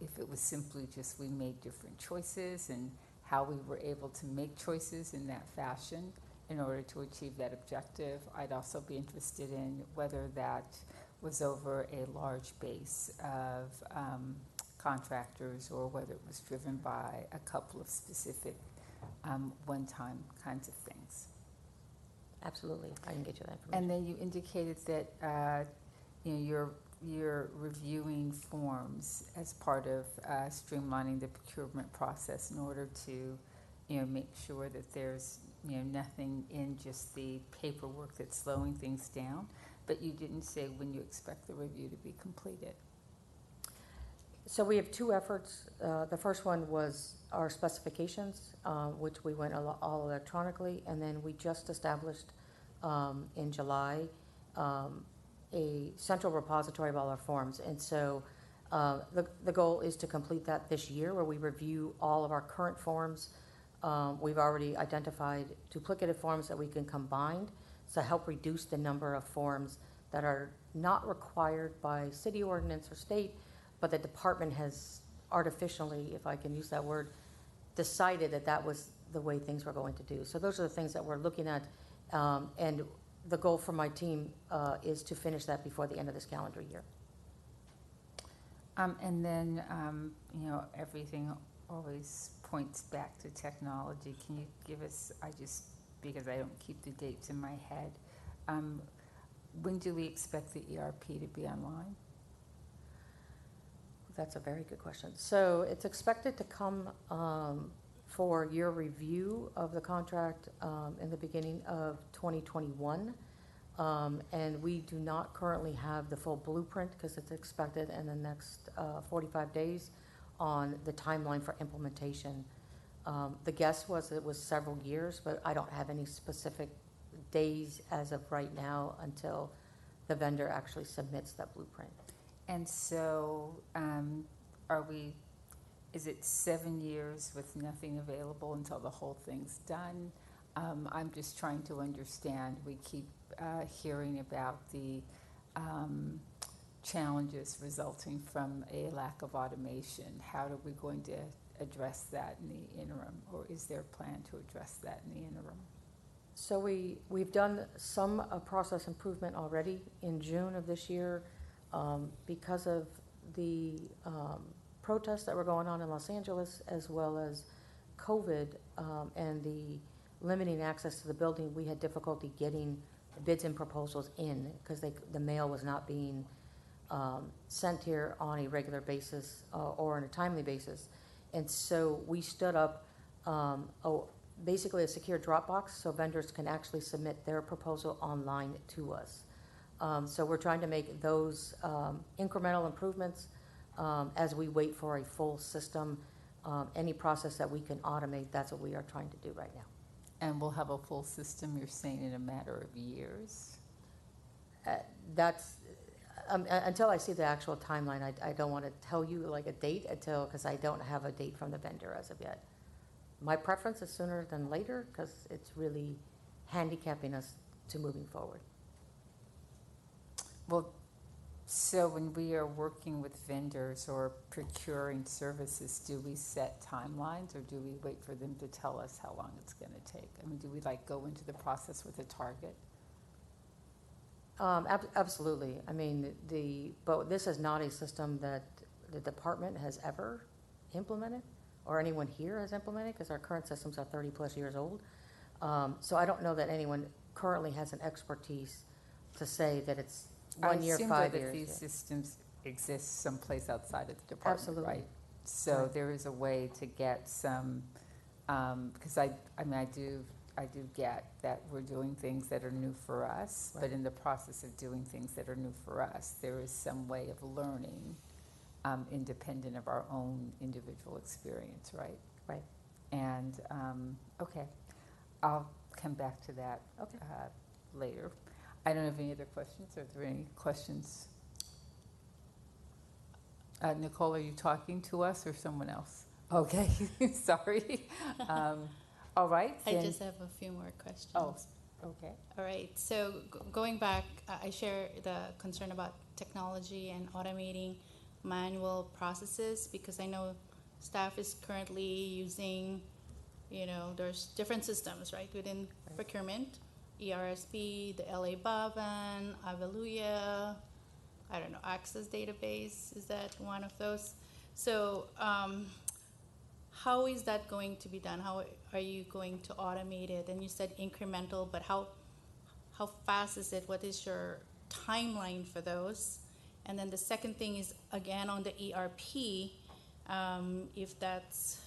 if it was simply just we made different choices and how we were able to make choices in that fashion in order to achieve that objective. I'd also be interested in whether that was over a large base of contractors or whether it was driven by a couple of specific one-time kinds of things. Absolutely, I can get you that information. And then you indicated that you're reviewing forms as part of streamlining the procurement process in order to make sure that there's nothing in just the paperwork that's slowing things down. But you didn't say when you expect the review to be completed. So we have two efforts. The first one was our specifications, which we went all electronically, and then we just established in July a central repository of all our forms. And so the goal is to complete that this year, where we review all of our current forms. We've already identified duplicative forms that we can combine to help reduce the number of forms that are not required by city ordinance or state, but the department has artificially, if I can use that word, decided that that was the way things were going to do. So those are the things that we're looking at, and the goal for my team is to finish that before the end of this calendar year. And then, everything always points back to technology. Can you give us, because I don't keep the dates in my head, when do we expect the ERP to be online? That's a very good question. So it's expected to come for your review of the contract in the beginning of 2021. And we do not currently have the full blueprint because it's expected in the next 45 days on the timeline for implementation. The guess was it was several years, but I don't have any specific days as of right now until the vendor actually submits that blueprint. And so, is it 7 years with nothing available until the whole thing's done? I'm just trying to understand. We keep hearing about the challenges resulting from a lack of automation. How are we going to address that in the interim, or is there a plan to address that in the interim? So we've done some process improvement already in June of this year. Because of the protests that were going on in Los Angeles, as well as COVID and the limiting access to the building, we had difficulty getting bids and proposals in because the mail was not being sent here on a regular basis or on a timely basis. And so we stood up basically a secure Dropbox so vendors can actually submit their proposal online to us. So we're trying to make those incremental improvements as we wait for a full system. Any process that we can automate, that's what we are trying to do right now. And we'll have a full system, you're saying, in a matter of years? Until I see the actual timeline, I don't want to tell you like a date because I don't have a date from the vendor as of yet. My preference is sooner than later because it's really handicapping us to moving forward. Well, so when we are working with vendors or procuring services, do we set timelines or do we wait for them to tell us how long it's going to take? I mean, do we like go into the process with a target? Absolutely. I mean, but this is not a system that the department has ever implemented or anyone here has implemented because our current systems are 30 plus years old. So I don't know that anyone currently has an expertise to say that it's 1 year, 5 years. I assume that these systems exist someplace outside of the department, Absolutely. right? So Right. there is a way to get some, because I do get that we're doing things that are new for us, Right. but in the process of doing things that are new for us, there is some way of learning independent of our own individual experience, right? Right. And, okay, I'll come back to that Okay. later. I don't have any other questions. Are there any questions? Nicole, are you talking to us or someone else? Okay, sorry. All right. I then- just have a few more questions. Oh, okay. All right, so going back, I share the concern about technology and automating manual processes because I know staff is currently using, there's different systems, right, within procurement, ERSP, the LA Bavan, Aveluia, I don't know, Access Database, is that one of those? So how is that going to be done? How are you going to automate it? And you said incremental, but how fast is it? What is your timeline for those? And then the second thing is, again, on the ERP, if that's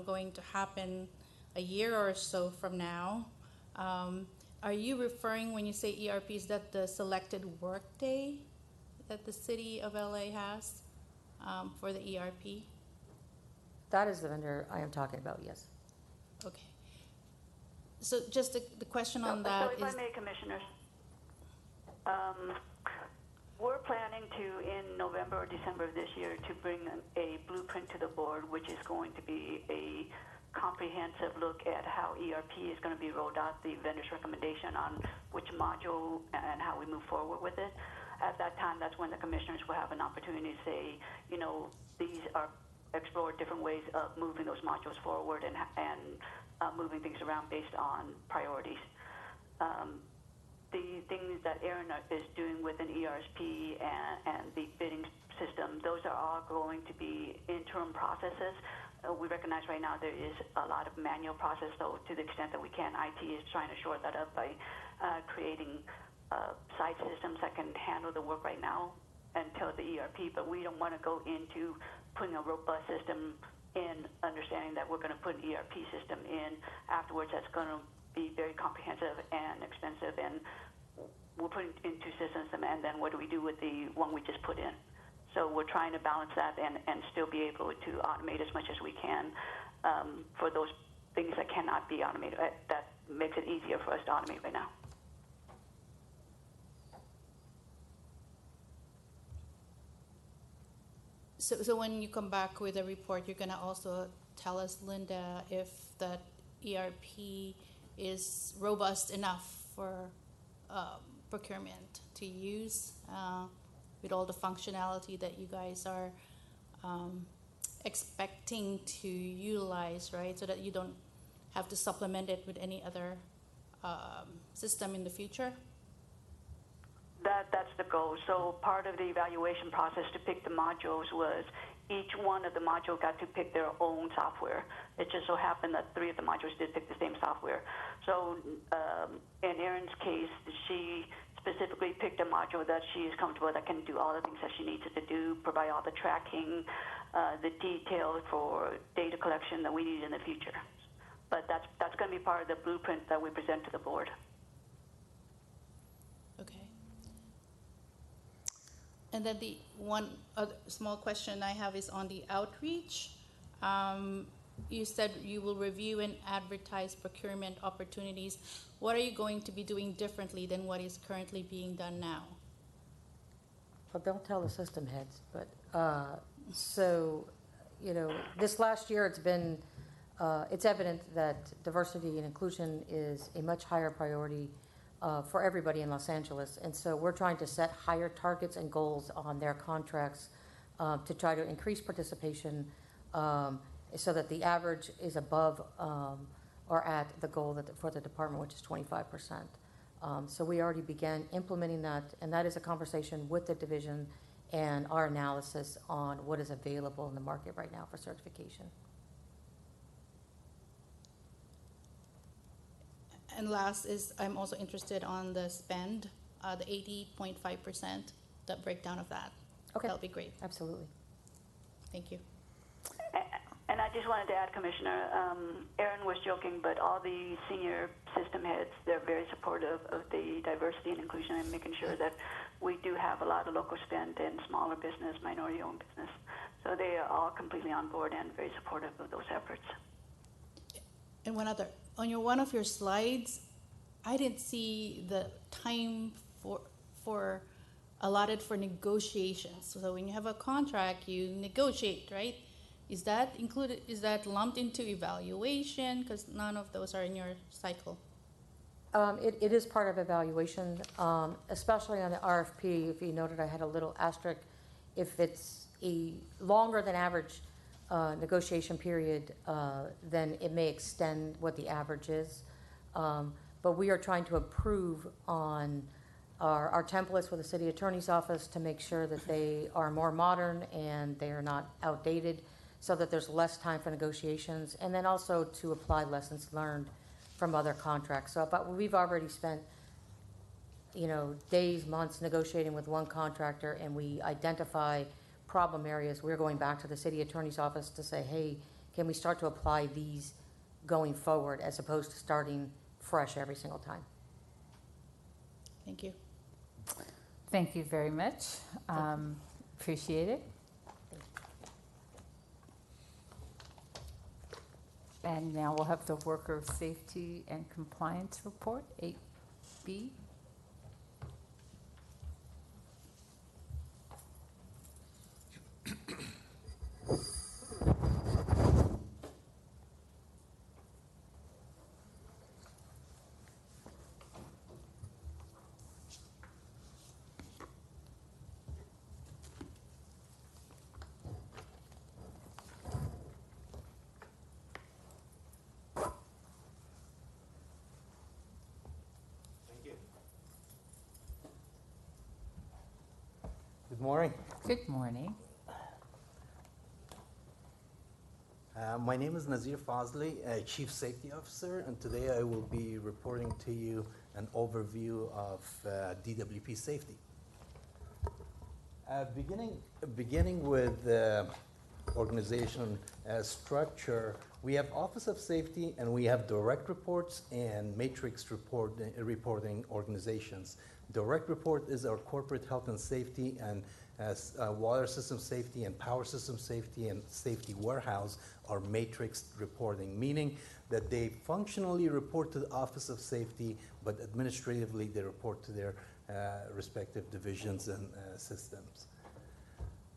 going to happen a year or so from now, are you referring, when you say ERP, is that the selected workday that the city of LA has for the ERP? That is the vendor I am talking about, yes. Okay. So just the question on that So if is... I may, Commissioners, we're planning to, in November or December of this year, to bring a blueprint to the board, which is going to be a comprehensive look at how ERP is going to be rolled out, the vendor's recommendation on which module and how we move forward with it. At that time, that's when the commissioners will have an opportunity to say, these are explore different ways of moving those modules forward and moving things around based on priorities. The things that Aaron is doing with an ERSP and the bidding system, those are all going to be interim processes. We recognize right now there is a lot of manual process, so to the extent that we can, IT is trying to shore that up by creating side systems that can handle the work right now until the ERP, but we don't want to go into putting a robust system in, understanding that we're going to put an ERP system in afterwards that's going to be very comprehensive and expensive, and we're putting in two systems, and then what do we do with the one we just put in? So we're trying to balance that and still be able to automate as much as we can for those things that cannot be automated. That makes it easier for us to automate right now. So when you come back with a report, you're going to also tell us, Linda, if that ERP is robust enough for procurement to use with all the functionality that you guys are expecting to utilize, right? So that you don't have to supplement it with any other system in the future? That's the goal. So part of the evaluation process to pick the modules was each one of the modules got to pick their own software. It just so happened that 3 of the modules did pick the same software. So in Erin's case, she specifically picked a module that she is comfortable with, that can do all the things that she needs it to do, provide all the tracking, the details for data collection that we need in the future. But that's going to be part of the blueprint that we present to the board. Okay. And then the one other small question I have is on the outreach. You said you will review and advertise procurement opportunities. What are you going to be doing differently than what is currently being done now? Well, don't tell the system heads, but, so, you know, this last year it's evident that diversity and inclusion is a much higher priority for everybody in Los Angeles. And so we're trying to set higher targets and goals on their contracts to try to increase participation so that the average is above or at the goal for the department, which is 25%. So we already began implementing that, and that is a conversation with the division and our analysis on what is available in the market right now for certification. And last is, I'm also interested on the spend, the 80.5%, the breakdown of that. Okay. That would be great. Absolutely. Thank you. And I just wanted to add, Commissioner, Aaron was joking, but all the senior system heads, they're very supportive of the diversity and inclusion and making sure that we do have a lot of local spend in smaller business, minority-owned business. So they are all completely on board and very supportive of those efforts. And one other, on one of your slides, I didn't see the time for allotted for negotiations. So when you have a contract, you negotiate, right? Is that included? Is that lumped into evaluation? Because none of those are in your cycle. It is part of evaluation, especially on the RFP. If you noted, I had a little asterisk. If it's a longer than average negotiation period, then it may extend what the average is. But we are trying to improve on our templates with the city attorney's office to make sure that they are more modern and they are not outdated, so that there's less time for negotiations, and then also to apply lessons learned from other contracts. So, but we've already spent, you know, days, months negotiating with one contractor, and we identify problem areas. We're going back to the city attorney's office to say, hey, can we start to apply these going forward, as opposed to starting fresh every single time. Thank you. Thank you very much. Appreciate it. And now we'll have the Worker Safety and Compliance Report, 8B. Good morning. Good morning. My name is Nazir Fazli, Chief Safety Officer, and today I will be reporting to you an overview of DWP safety. Beginning with the organization structure, we have Office of Safety and we have direct reports and matrix reporting organizations. Direct report is our corporate health and safety and water system safety and power system safety and safety warehouse are matrix reporting, meaning that they functionally report to the Office of Safety, but administratively they report to their respective divisions and systems.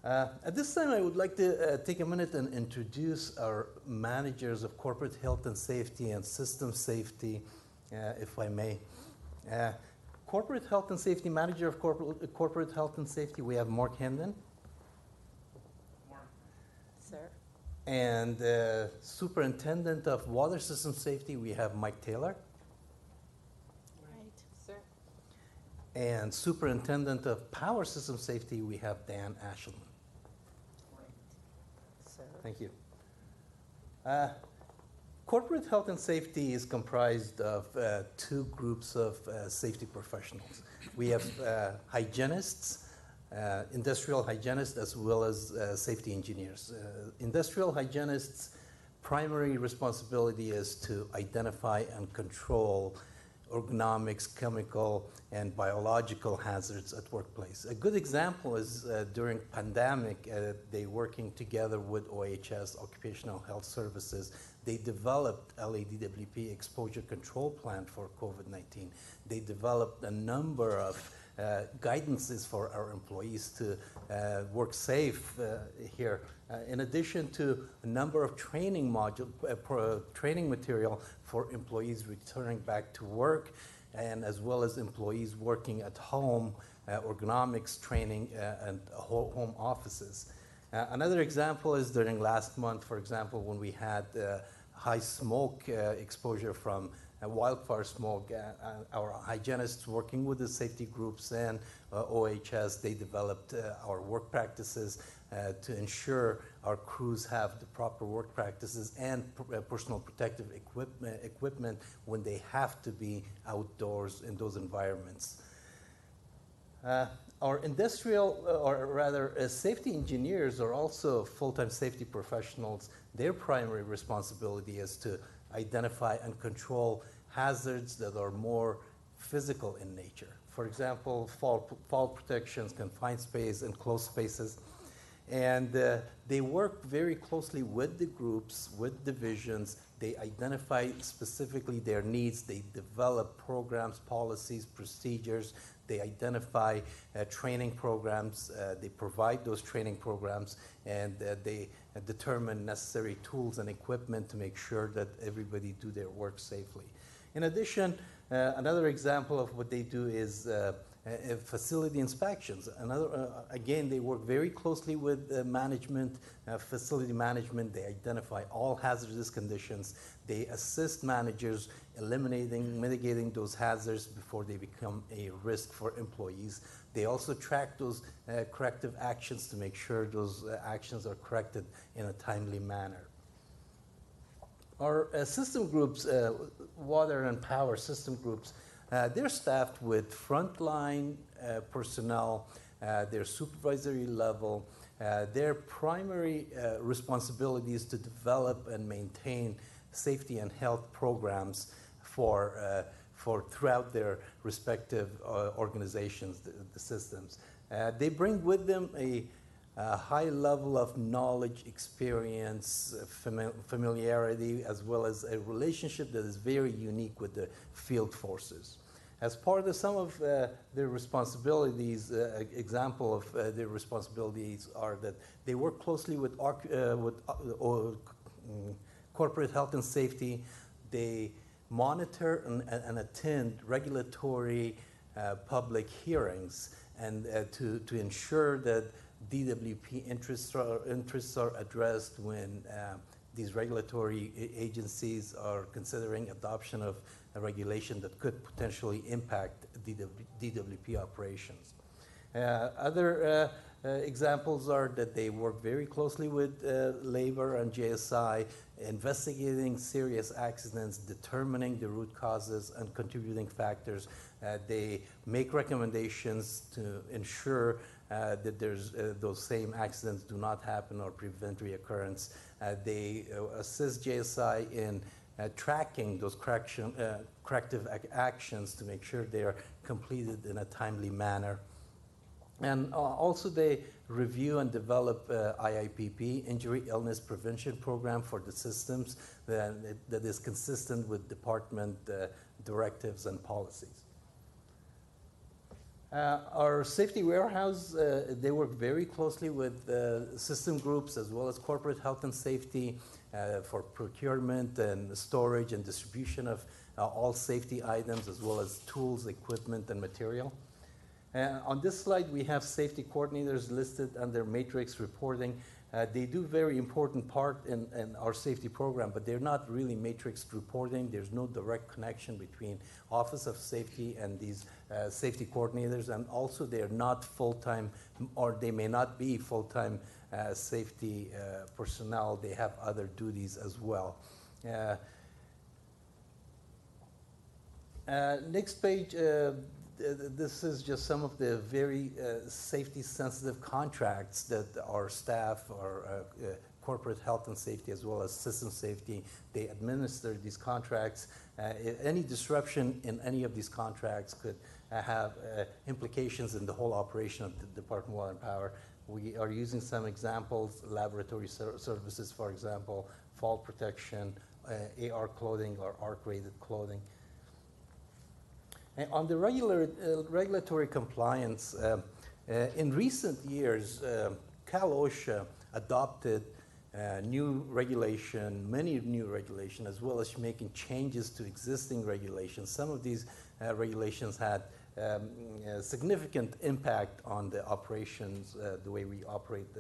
At this time, I would like to take a minute and introduce our managers of corporate health and safety and system safety, if I may. Corporate health and safety manager of corporate health and safety, we have Mark Hendon. Sir. And superintendent of water system safety, we have Mike Taylor. Right. Sir. And superintendent of power system safety, we have Dan Ashelman. Sir. Thank you. Corporate health and safety is comprised of two groups of safety professionals. We have hygienists, industrial hygienists, as well as safety engineers. Industrial hygienists' primary responsibility is to identify and control ergonomics, chemical, and biological hazards at workplace. A good example is during pandemic, they working together with OHS, Occupational Health Services. They developed LADWP exposure control plan for COVID-19. They developed a number of guidances for our employees to work safe here. In addition to a number of training training material for employees returning back to work, and as well as employees working at home, ergonomics training and home offices. Another example is during last month, for example, when we had high smoke exposure from wildfire smoke, our hygienists working with the safety groups and OHS, they developed our work practices to ensure our crews have the proper work practices and personal protective equipment when they have to be outdoors in those environments. Our industrial, or rather safety engineers are also full-time safety professionals. Their primary responsibility is to identify and control hazards that are more physical in nature. For example, fall protections, confined space, and closed spaces. And they work very closely with the groups, with divisions. They identify specifically their needs. They develop programs, policies, procedures. They identify training programs. They provide those training programs, and they determine necessary tools and equipment to make sure that everybody do their work safely. In addition, another example of what they do is facility inspections. Again, they work very closely with management, facility management. They identify all hazardous conditions. They assist managers mitigating those hazards before they become a risk for employees. They also track those corrective actions to make sure those actions are corrected in a timely manner. Our system groups, water and power system groups, they're staffed with frontline personnel, their supervisory level. Their primary responsibility is to develop and maintain safety and health programs for throughout their respective organizations, the systems. They bring with them a high level of knowledge, experience, familiarity, as well as a relationship that is very unique with the field forces. As part of some of their responsibilities, example of their responsibilities are that they work closely with corporate health and safety. They monitor and attend regulatory public hearings, and to ensure that DWP interests are addressed when these regulatory agencies are considering adoption of a regulation that could potentially impact DWP operations. Other examples are that they work very closely with labor and JSI, investigating serious accidents, determining the root causes and contributing factors. They make recommendations to ensure that those same accidents do not happen or prevent reoccurrence. They assist JSI in tracking those corrective actions to make sure they are completed in a timely manner. And also they review and develop IIPP, Injury Illness Prevention Program for the systems that is consistent with department directives and policies. Our safety warehouse, they work very closely with system groups as well as corporate health and safety for procurement and storage and distribution of all safety items, as well as tools, equipment, and material. On this slide, we have safety coordinators listed under matrix reporting. They do very important part in our safety program, but they're not really matrix reporting. There's no direct connection between Office of Safety and these safety coordinators, and also they're not full-time, or they may not be full-time safety personnel. They have other duties as well. Next page, this is just some of the very safety-sensitive contracts that our staff, our corporate health and safety, as well as system safety, they administer these contracts. Any disruption in any of these contracts could have implications in the whole operation of the Department of Water and Power. We are using some examples: laboratory services, for example, fall protection, AR clothing or ARC-rated clothing. And on the regulatory compliance, in recent years, Cal OSHA adopted new regulation, many new regulation, as well as making changes to existing regulations. Some of these regulations had a significant impact on the operations, the way we operate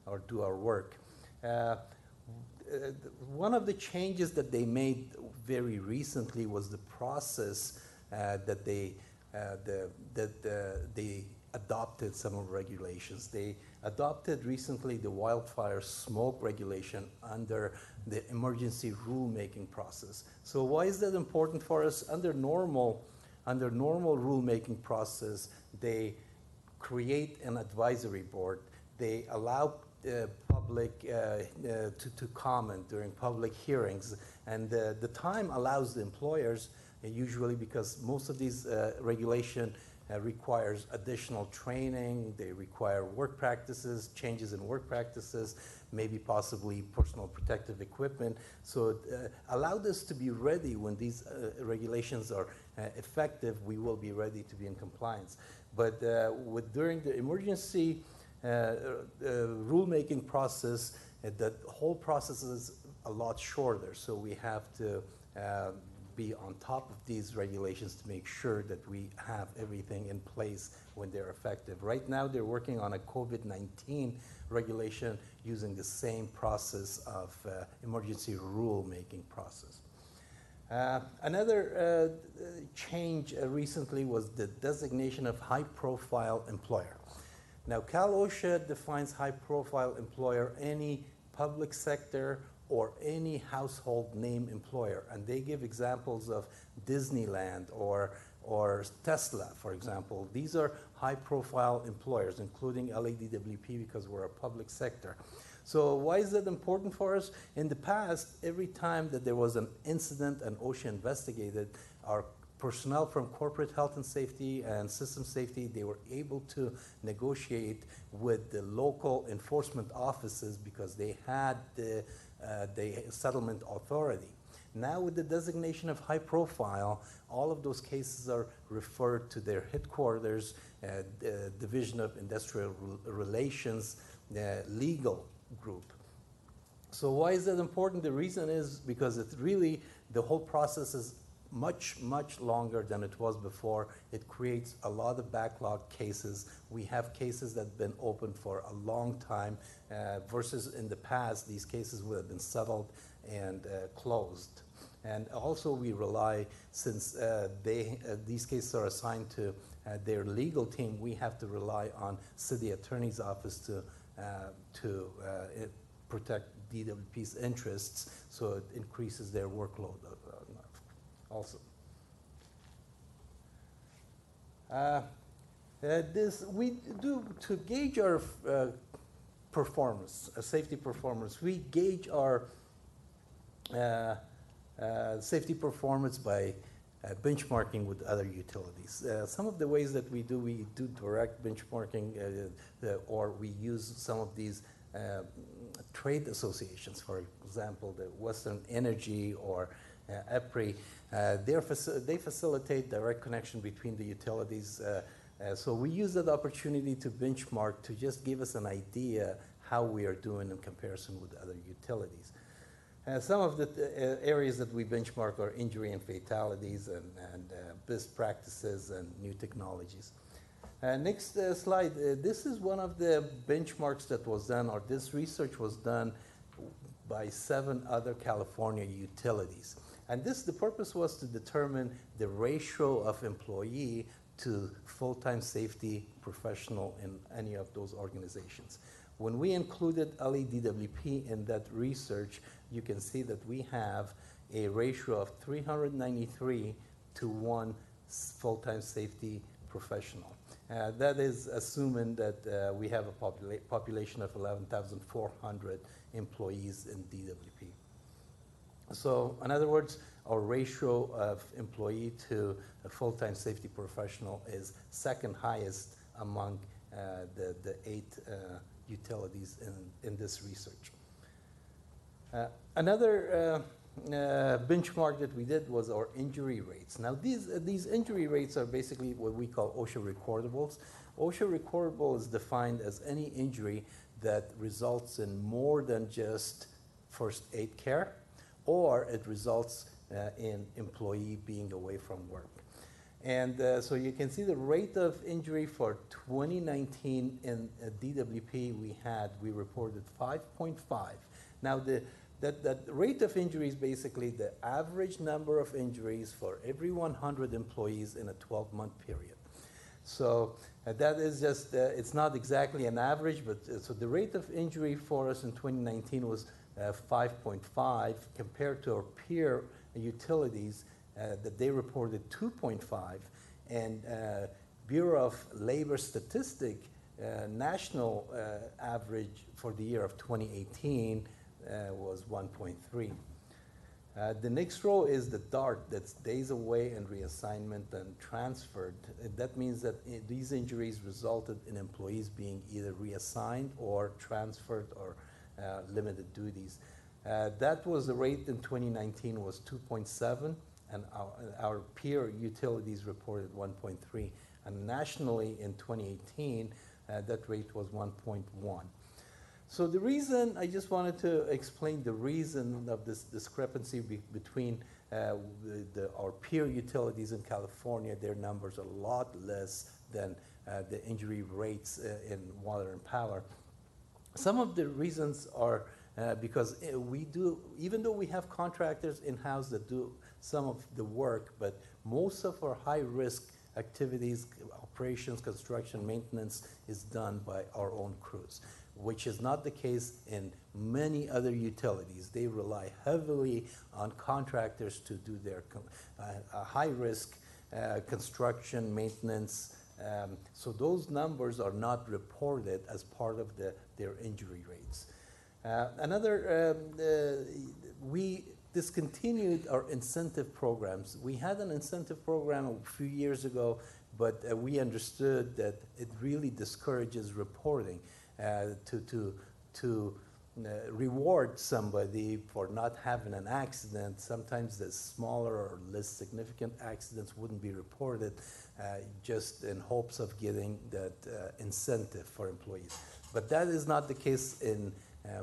or do our work. One of the changes that they made very recently was the process that they adopted some of the regulations. They adopted recently the wildfire smoke regulation under the emergency rulemaking process. So why is that important for us? Under normal rulemaking process, they create an advisory board. They allow public to comment during public hearings, and the time allows the employers, usually because most of these regulation requires additional training, they require work practices, changes in work practices, maybe possibly personal protective equipment. So it allowed us to be ready when these regulations are effective, we will be ready to be in compliance. But during the emergency rulemaking process, the whole process is a lot shorter, so we have to be on top of these regulations to make sure that we have everything in place when they're effective. Right now, they're working on a COVID-19 regulation using the same process of emergency rulemaking process. Another change recently was the designation of high-profile employer. Now, Cal OSHA defines high-profile employer any public sector or any household name employer, and they give examples of Disneyland or Tesla, for example. These are high-profile employers, including LADWP, because we're a public sector. So why is that important for us? In the past, every time that there was an incident and OSHA investigated, our personnel from corporate health and safety and system safety, they were able to negotiate with the local enforcement offices because they had the settlement authority. Now with the designation of high profile, all of those cases are referred to their headquarters, Division of Industrial Relations, legal group. So why is that important? The reason is because it's really, the whole process is much longer than it was before. It creates a lot of backlog cases. We have cases that have been open for a long time versus in the past, these cases would have been settled and closed. And also we rely, since these cases are assigned to their legal team, we have to rely on city attorney's office to protect DWP's interests, so it increases their workload also. This we do to gauge our performance, safety performance. We gauge our safety performance by benchmarking with other utilities. Some of the ways that we do direct benchmarking, or we use some of these trade associations, for example, the Western Energy or EPRI. They facilitate direct connection between the utilities. So we use that opportunity to benchmark to just give us an idea how we are doing in comparison with other utilities. Some of the areas that we benchmark are injury and fatalities and best practices and new technologies. Next slide. This is one of the benchmarks that was done, or this research was done by 7 other California utilities. And the purpose was to determine the ratio of employee to full-time safety professional in any of those organizations. When we included LADWP in that research, you can see that we have a ratio of 393 to 1 full-time safety professional. That is assuming that we have a population of 11,400 employees in DWP. So in other words, our ratio of employee to a full-time safety professional is second highest among the 8 utilities in this research. Another benchmark that we did was our injury rates. Now, these injury rates are basically what we call OSHA recordables. OSHA recordable is defined as any injury that results in more than just first aid care, or it results in employee being away from work. And so you can see the rate of injury for 2019 in DWP we reported 5.5. Now that rate of injury is basically the average number of injuries for every 100 employees in a 12-month period. So that is just, it's not exactly an average, but so the rate of injury for us in 2019 was 5.5 compared to our peer utilities that they reported 2.5, and Bureau of Labor Statistic national average for the year of 2018 was 1.3. The next row is the DART, that's days away and reassignment and transferred. That means that these injuries resulted in employees being either reassigned or transferred or limited duties. That was the rate in 2019 was 2.7, and our peer utilities reported 1.3. And nationally in 2018, that rate was 1.1. So the reason, I just wanted to explain the reason of this discrepancy between our peer utilities in California. Their numbers are a lot less than the injury rates in water and power. Some of the reasons are because we do, even though we have contractors in-house that do some of the work, but most of our high-risk activities, operations, construction, maintenance is done by our own crews, which is not the case in many other utilities. They rely heavily on contractors to do their high-risk construction, maintenance. So those numbers are not reported as part of their injury rates. We discontinued our incentive programs. We had an incentive program a few years ago, but we understood that it really discourages reporting. To reward somebody for not having an accident. Sometimes the smaller or less significant accidents wouldn't be reported just in hopes of getting that incentive for employees. But that is not the case in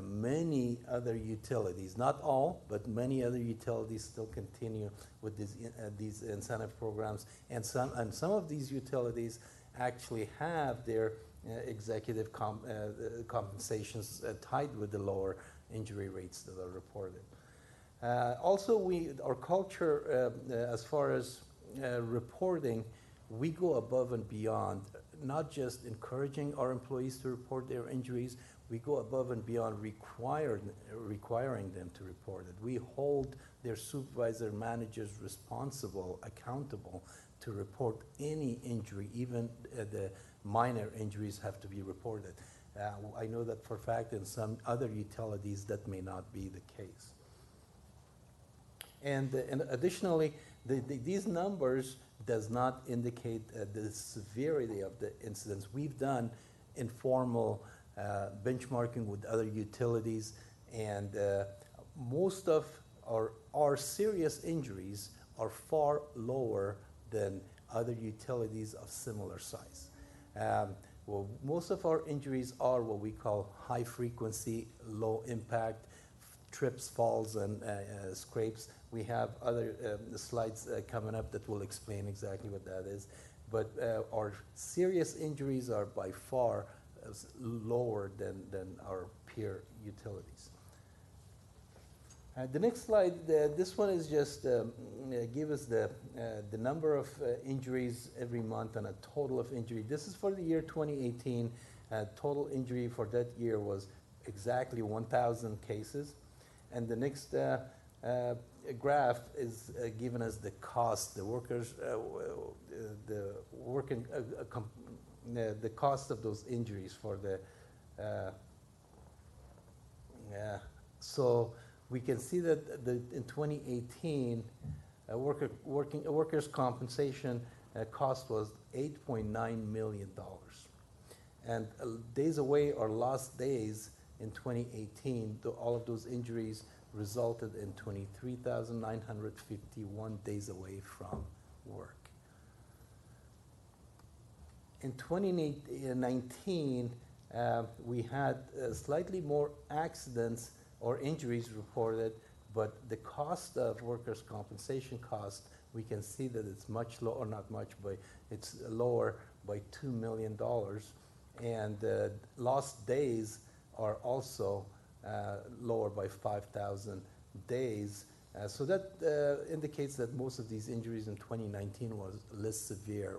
many other utilities. Not all, but many other utilities still continue with these incentive programs. And some of these utilities actually have their executive compensations tied with the lower injury rates that are reported. Also, our culture, as far as reporting, we go above and beyond, not just encouraging our employees to report their injuries, we go above and beyond requiring them to report it. We hold their supervisor managers responsible, accountable to report any injury, even the minor injuries have to be reported. I know that for a fact in some other utilities that may not be the case. And additionally, these numbers does not indicate the severity of the incidents. We've done informal benchmarking with other utilities, and most of our serious injuries are far lower than other utilities of similar size. Well, most of our injuries are what we call high frequency, low impact, trips, falls, and scrapes. We have other slides coming up that will explain exactly what that is. But our serious injuries are by far lower than our peer utilities. The next slide, this one is just give us the number of injuries every month and a total of injury. This is for the year 2018. Total injury for that year was exactly 1,000 cases. And the next graph is giving us the cost, the workers, the cost of those injuries for the. So we can see that in 2018, workers' compensation cost was $8.9 million. And days away or lost days in 2018, all of those injuries resulted in 23,951 days away from work. In 2019, we had slightly more accidents or injuries reported, but the cost of workers' compensation cost, we can see that it's much lower, not much, but it's lower by $2 million. And lost days are also lower by 5,000 days. So that indicates that most of these injuries in 2019 was less severe,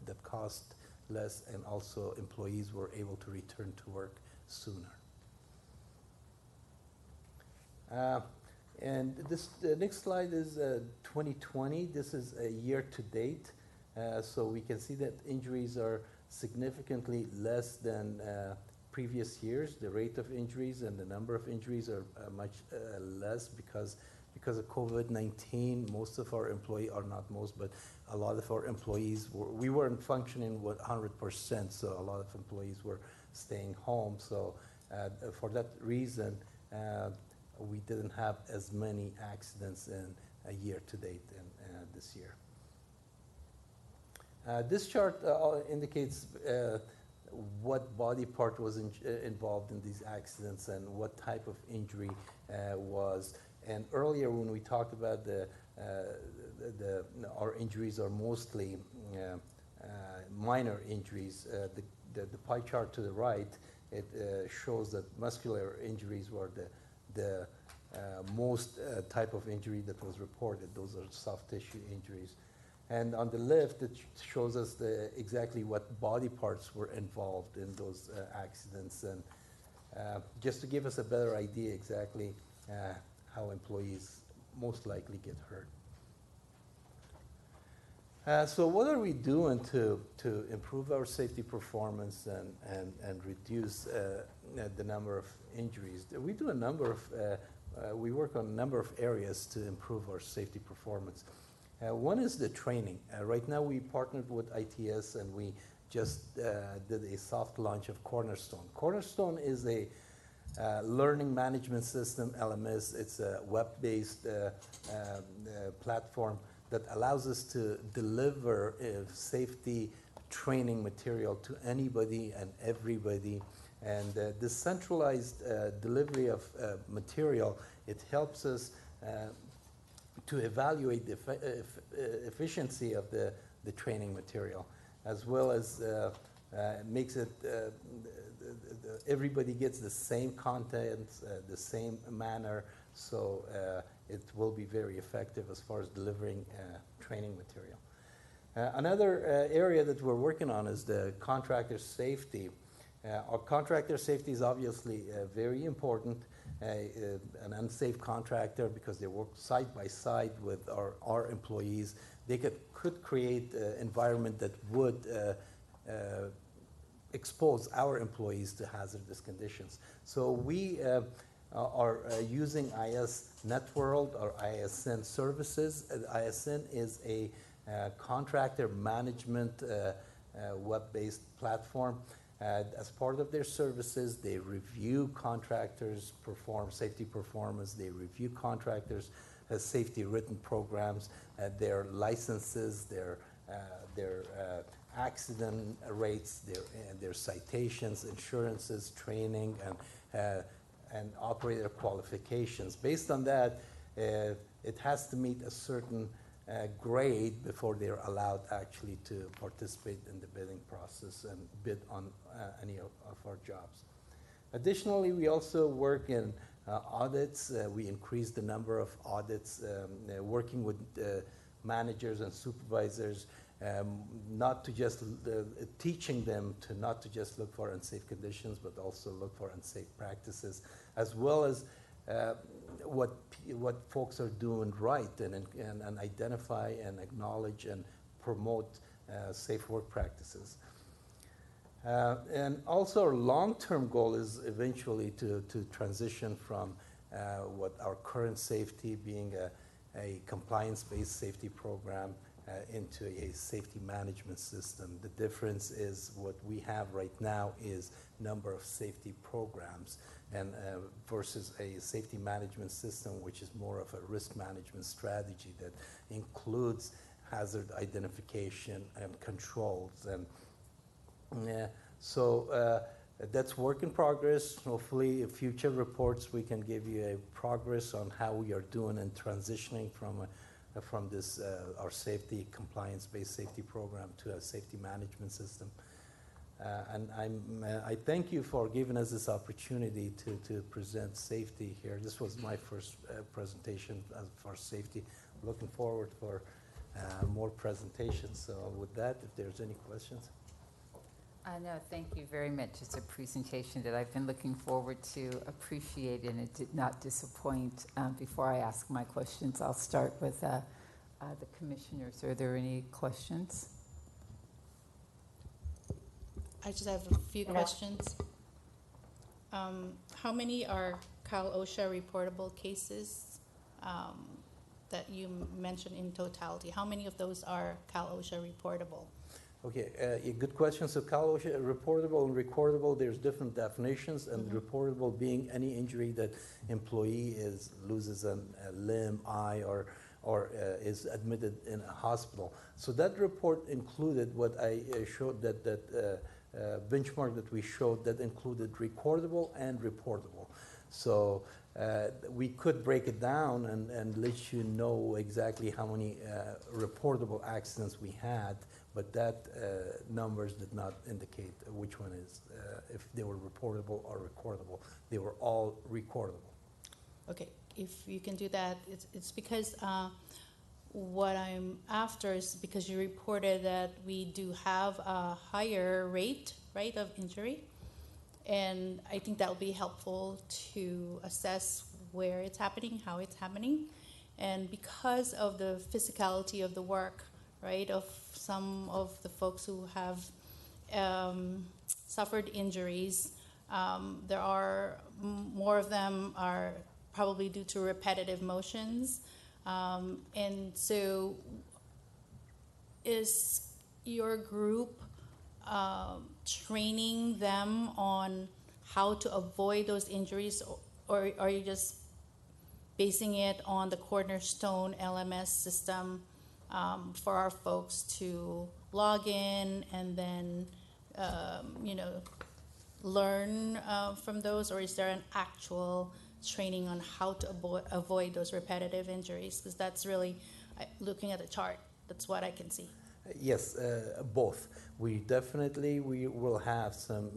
that cost less, and also employees were able to return to work sooner. And the next slide is 2020. This is a year to date. So we can see that injuries are significantly less than previous years. The rate of injuries and the number of injuries are much less because of COVID-19. Most of our employees, or not most, but a lot of our employees, we weren't functioning with 100%, so a lot of employees were staying home. So for that reason, we didn't have as many accidents in a year to date this year. This chart indicates what body part was involved in these accidents and what type of injury was. And earlier when we talked about our injuries are mostly minor injuries, the pie chart to the right, it shows that muscular injuries were the most type of injury that was reported. Those are soft tissue injuries. And on the left, it shows us exactly what body parts were involved in those accidents. And just to give us a better idea exactly how employees most likely get hurt. So what are we doing to improve our safety performance and reduce the number of injuries? We do a number of, we work on a number of areas to improve our safety performance. One is the training. Right now we partnered with ITS and we just did a soft launch of Cornerstone. Cornerstone is a learning management system, LMS. It's a web-based platform that allows us to deliver safety training material to anybody and everybody. And this centralized delivery of material, it helps us to evaluate the efficiency of the training material, as well as makes it, everybody gets the same content, the same manner, so it will be very effective as far as delivering training material. Another area that we're working on is the contractor safety. Our contractor safety is obviously very important. An unsafe contractor, because they work side by side with our employees, they could create an environment that would expose our employees to hazardous conditions. So we are using IS Networld or ISN services. ISN is a contractor management web-based platform. As part of their services, they review contractors' safety performance, they review contractors' safety written programs, their licenses, their accident rates, their citations, insurances, training, and operator qualifications. Based on that, it has to meet a certain grade before they're allowed actually to participate in the bidding process and bid on any of our jobs. Additionally, we also work in audits. We increase the number of audits, working with managers and supervisors, not to just teaching them to not to just look for unsafe conditions, but also look for unsafe practices, as well as what folks are doing right, and identify and acknowledge and promote safe work practices. And also our long-term goal is eventually to transition from what our current safety being a compliance-based safety program into a safety management system. The difference is what we have right now is number of safety programs and versus a safety management system, which is more of a risk management strategy that includes hazard identification and controls. And that's work in progress. Hopefully, in future reports, we can give you a progress on how we are doing and transitioning from this our safety compliance-based safety program to a safety management system. And I thank you for giving us this opportunity to present safety here. This was my first presentation for safety. Looking forward for more presentations. So with that, if there's any questions. No, thank you very much. It's a presentation that I've been looking forward to, appreciate, and it did not disappoint. Before I ask my questions, I'll start with the commissioners. Are there any questions? I just have a few questions. How many are Cal OSHA reportable cases that you mentioned in totality? How many of those are Cal OSHA reportable? Okay, a good question. So Cal OSHA, reportable and recordable, there's different definitions, and reportable being any injury that employee loses a limb, eye, or is admitted in a hospital. So that report included what I showed, that benchmark that we showed, that included recordable and reportable. So we could break it down and let you know exactly how many reportable accidents we had, but that numbers did not indicate which one is, if they were reportable or recordable. They were all recordable. Okay, if you can do that, it's because what I'm after is because you reported that we do have a higher rate, right, of injury. And I think that will be helpful to assess where it's happening, how it's happening. And because of the physicality of the work, right, of some of the folks who have suffered injuries, there are more of them are probably due to repetitive motions. And so is your group training them on how to avoid those injuries, or are you just basing it on the Cornerstone LMS system for our folks to log in and then, learn from those, or is there an actual training on how to avoid those repetitive injuries? Because that's really, looking at the chart, that's what I can see. Yes, both. We will have some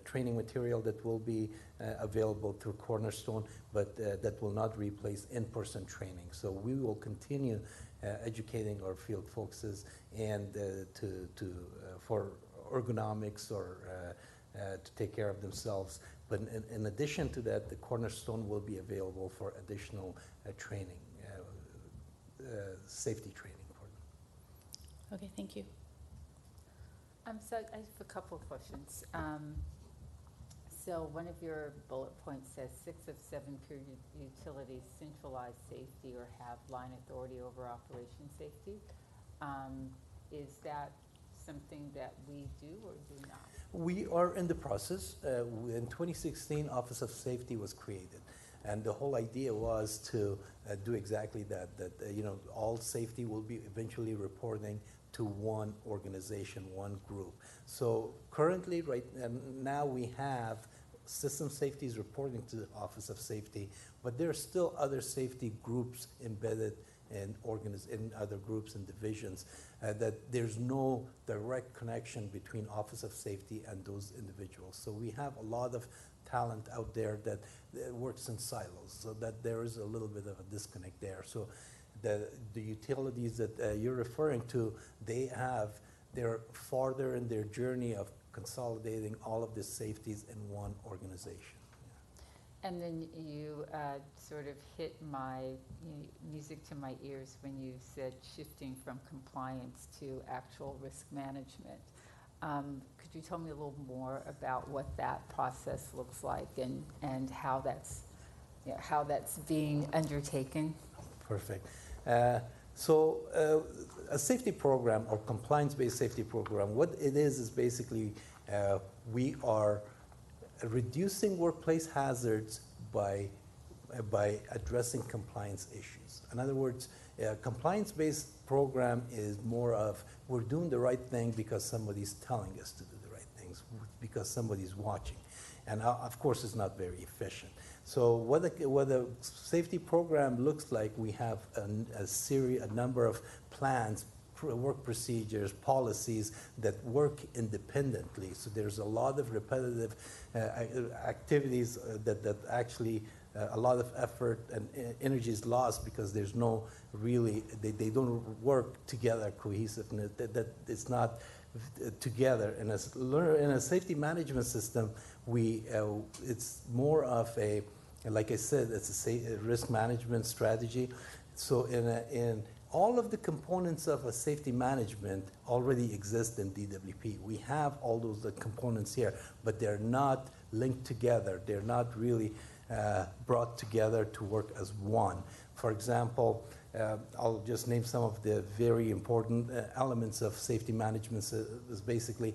training material that will be available through Cornerstone, but that will not replace in-person training. So we will continue educating our field folks and for ergonomics or to take care of themselves. But in addition to that, the Cornerstone will be available for additional training, safety training for them. Okay, thank you. So I have a couple of questions. So one of your bullet points says 6 of 7 peer utilities centralize safety or have line authority over operation safety. Is that something that we do or do not? We are in the process. In 2016, Office of Safety was created. And the whole idea was to do exactly that, all safety will be eventually reporting to one organization, one group. So currently, right now, we have system safety is reporting to the Office of Safety, but there are still other safety groups embedded in other groups and divisions, that there's no direct connection between Office of Safety and those individuals. So we have a lot of talent out there that works in silos, so that there is a little bit of a disconnect there. So the utilities that you're referring to, they're farther in their journey of consolidating all of the safeties in one organization. And then you sort of hit music to my ears when you said shifting from compliance to actual risk management. Could you tell me a little more about what that process looks like and how that's being undertaken? Perfect. So a safety program or compliance-based safety program, what it is basically we are reducing workplace hazards by addressing compliance issues. In other words, a compliance-based program is more of we're doing the right thing because somebody's telling us to do the right things, because somebody's watching. And of course, it's not very efficient. So what a safety program looks like, we have a number of plans, work procedures, policies that work independently. So there's a lot of repetitive activities that actually a lot of effort and energy is lost because there's no really, they don't work together cohesively. That it's not together. In a safety management system, it's more of a, like I said, it's a risk management strategy. So in all of the components of a safety management already exist in DWP. We have all those components here, but they're not linked together. They're not really brought together to work as one. For example, I'll just name some of the very important elements of safety management. Is basically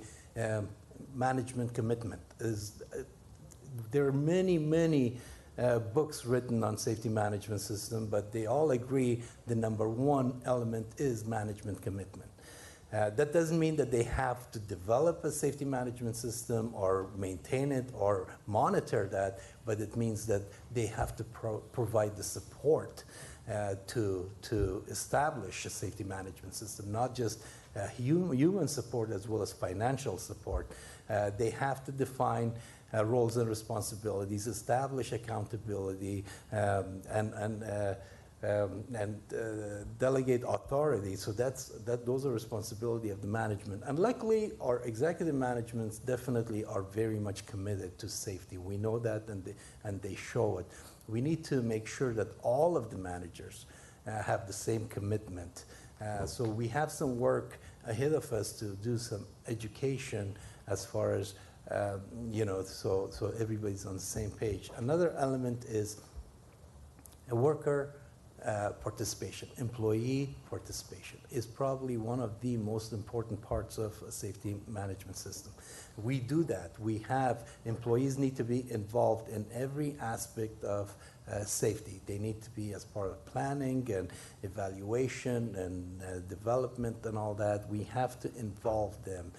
management commitment. There are many books written on safety management system, but they all agree the number one element is management commitment. That doesn't mean that they have to develop a safety management system or maintain it or monitor that, but it means that they have to provide the support to establish a safety management system, not just human support as well as financial support. They have to define roles and responsibilities, establish accountability, and delegate authority. So those are responsibility of the management. And luckily, our executive managements definitely are very much committed to safety. We know that, and they show it. We need to make sure that all of the managers have the same commitment. So we have some work ahead of us to do some education as far as so everybody's on the same page. Another element is a worker participation. Employee participation is probably one of the most important parts of a safety management system. We do that. We have employees need to be involved in every aspect of safety. They need to be as part of planning and evaluation and development and all that. We have to involve them.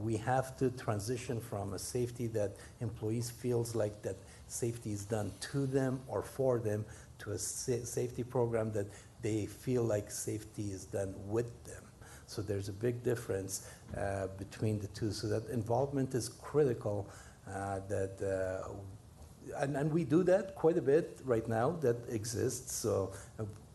We have to transition from a safety that employees feels like that safety is done to them or for them to a safety program that they feel like safety is done with them. So there's a big difference between the two. So that involvement is critical. And we do that quite a bit right now. That exists. So,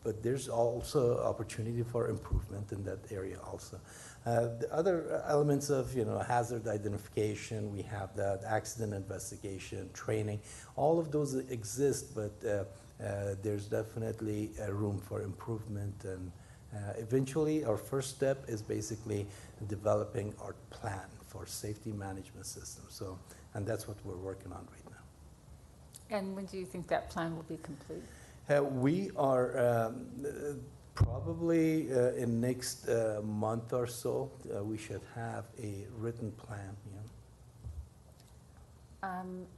but there's also opportunity for improvement in that area also. The other elements of hazard identification, we have that accident investigation, training. All of those exist, but there's definitely a room for improvement. And eventually, our first step is basically developing our plan for safety management system. So, and that's what we're working on right now. And when do you think that plan will be complete? We are probably in next month or so, we should have a written plan.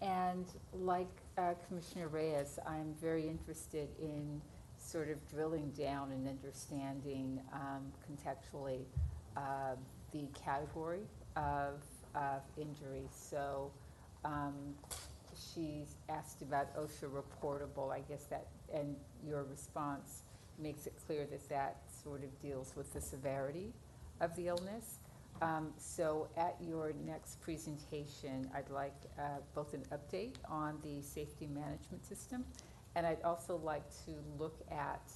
And like Commissioner Reyes, I'm very interested in sort of drilling down and understanding contextually the category of injuries. So she's asked about OSHA reportable, I guess that, and your response makes it clear that that sort of deals with the severity of the illness. So at your next presentation, I'd like both an update on the safety management system, and I'd also like to look at,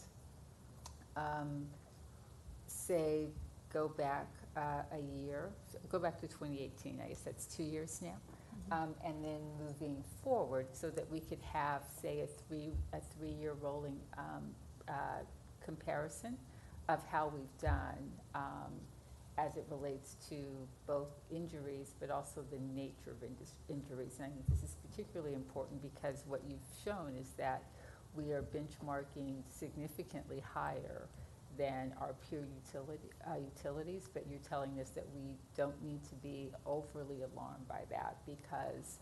say, go back a year, go back to 2018, I guess that's 2 years now. And then moving forward so that we could have, say, a three-year rolling comparison of how we've done as it relates to both injuries but also the nature of injuries. And I think this is particularly important because what you've shown is that we are benchmarking significantly higher than our pure utilities, but you're telling us that we don't need to be overly alarmed by that because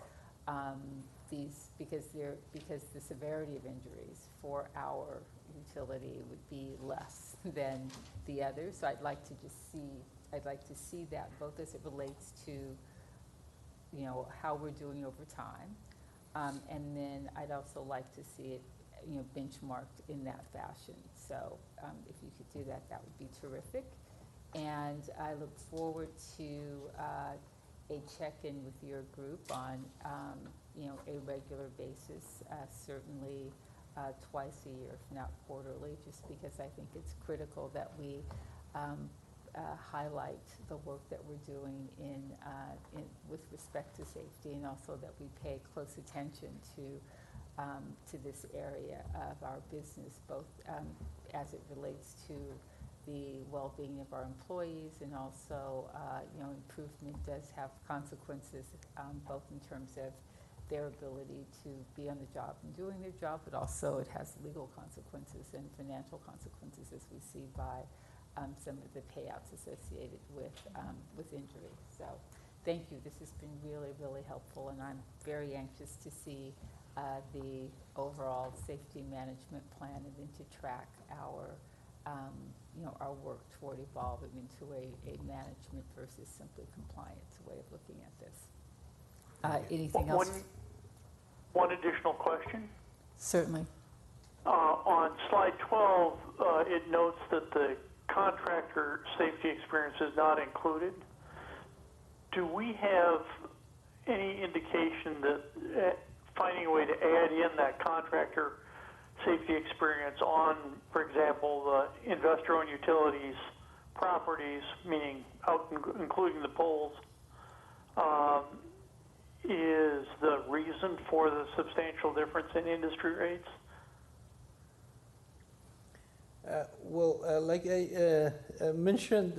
because the severity of injuries for our utility would be less than the others. So I'd like to see that both as it relates to, you know, how we're doing over time. And then I'd also like to see it, you know, benchmarked in that fashion. So if you could do that, that would be terrific. And I look forward to a check-in with your group on, you know, a regular basis, certainly twice a year, if not quarterly, just because I think it's critical that we highlight the work that we're doing with respect to safety, and also that we pay close attention to this area of our business, both as it relates to the well-being of our employees, and also, you know, improvement does have consequences, both in terms of their ability to be on the job and doing their job, but also it has legal consequences and financial consequences, as we see by some of the payouts associated with injury. So thank you. This has been really, really helpful, and I'm very anxious to see the overall safety management plan and then to track our, you know, our work toward evolving into a management versus simply compliance way of looking at this. Anything else? One additional question. Certainly. On slide 12, it notes that the contractor safety experience is not included. Do we have any indication that finding a way to add in that contractor safety experience on, for example, the investor-owned utilities properties, meaning including the poles, is the reason for the substantial difference in industry rates? Like I mentioned,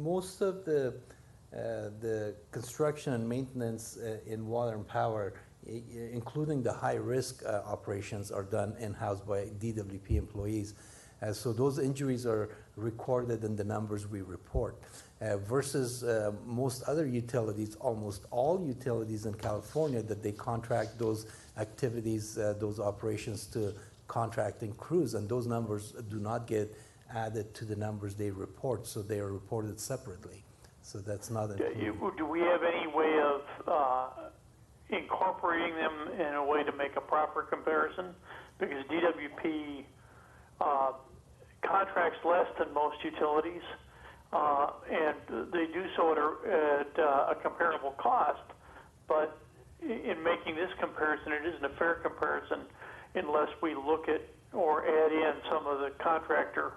most of the construction and maintenance in water and power, including the high-risk operations, are done in-house by DWP employees. So those injuries are recorded in the numbers we report. Versus most other utilities, almost all utilities in California, that they contract those activities, those operations to contracting crews, and those numbers do not get added to the numbers they report, so they are reported separately. So that's not included. Do we have any way of incorporating them in a way to make a proper comparison? Because DWP contracts less than most utilities, and they do so at a comparable cost. But in making this comparison, it isn't a fair comparison unless we look at or add in some of the contractor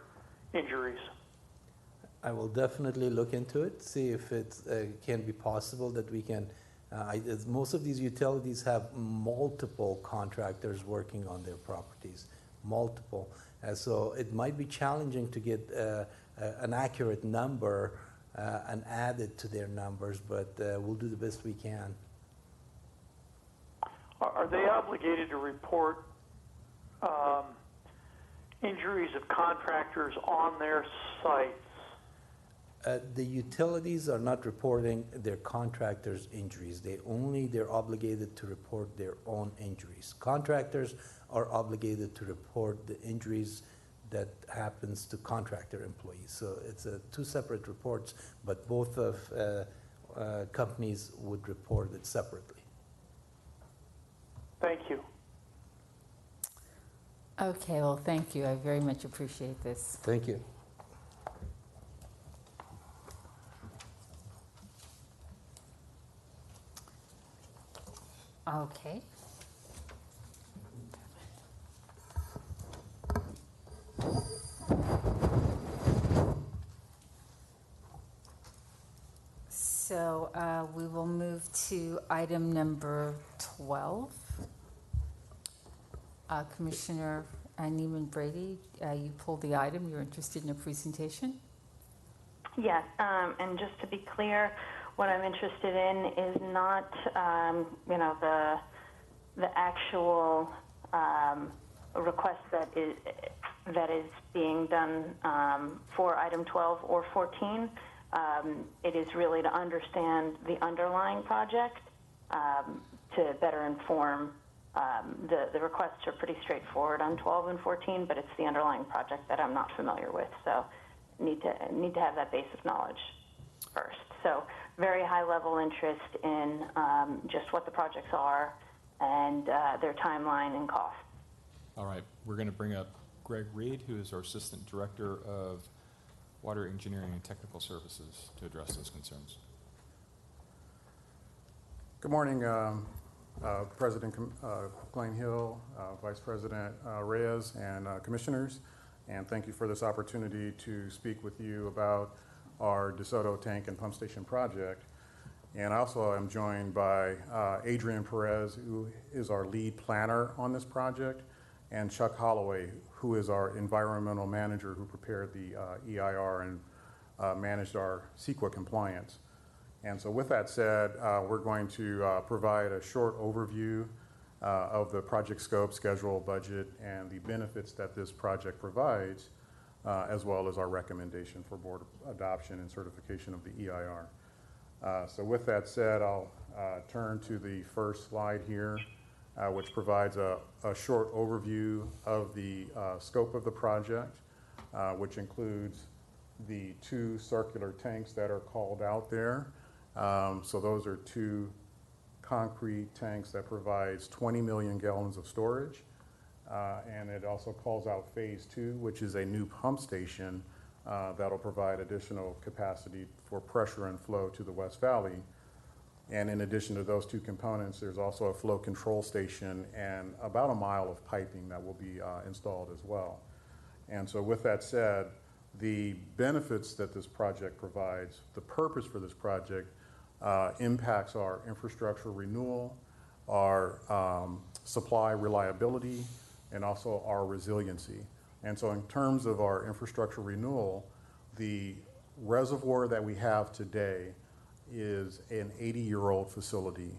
injuries. I will definitely look into it, see if it can be possible that we can. Most of these utilities have multiple contractors working on their properties, multiple. So it might be challenging to get an accurate number and add it to their numbers, but we'll do the best we can. Are they obligated to report injuries of contractors on their sites? The utilities are not reporting their contractors' injuries. They're obligated to report their own injuries. Contractors are obligated to report the injuries that happens to contractor employees. So it's two separate reports, but both of companies would report it separately. Thank you. Okay, well, thank you. I very much appreciate this. Thank you. Okay. So we will move to item number 12. Commissioner Neiman Brady, you pulled the item. You're interested in a presentation? Yes, and just to be clear, what I'm interested in is not, you know, the actual request that that is being done for item 12 or 14. It is really to understand the underlying project to better inform. The requests are pretty straightforward on 12 and 14, but it's the underlying project that I'm not familiar with, so need to have that base of knowledge first. So very high level interest in just what the projects are and their timeline and cost. All right, we're going to bring up Greg Reed, who is our Assistant Director of Water Engineering and Technical Services, to address those concerns. Good morning, President Blaine Hill, Vice President Reyes, and commissioners, and thank you for this opportunity to speak with you about our DeSoto tank and pump station project. And also I'm joined by Adrian Perez, who is our lead planner on this project, and Chuck Holloway, who is our environmental manager who prepared the EIR and managed our CEQA compliance. And so with that said, we're going to provide a short overview of the project scope, schedule, budget, and the benefits that this project provides, as well as our recommendation for board adoption and certification of the EIR. So with that said, I'll turn to the first slide here, which provides a short overview of the scope of the project, which includes the 2 circular tanks that are called out there. So those are 2 concrete tanks that provides 20 million gallons of storage. And it also calls out phase 2, which is a new pump station that'll provide additional capacity for pressure and flow to the West Valley. And in addition to those 2 components, there's also a flow control station and about a mile of piping that will be installed as well. And so with that said, the benefits that this project provides, the purpose for this project, impacts our infrastructure renewal, our supply reliability, and also our resiliency. And so in terms of our infrastructure renewal, the reservoir that we have today is an 80-year-old facility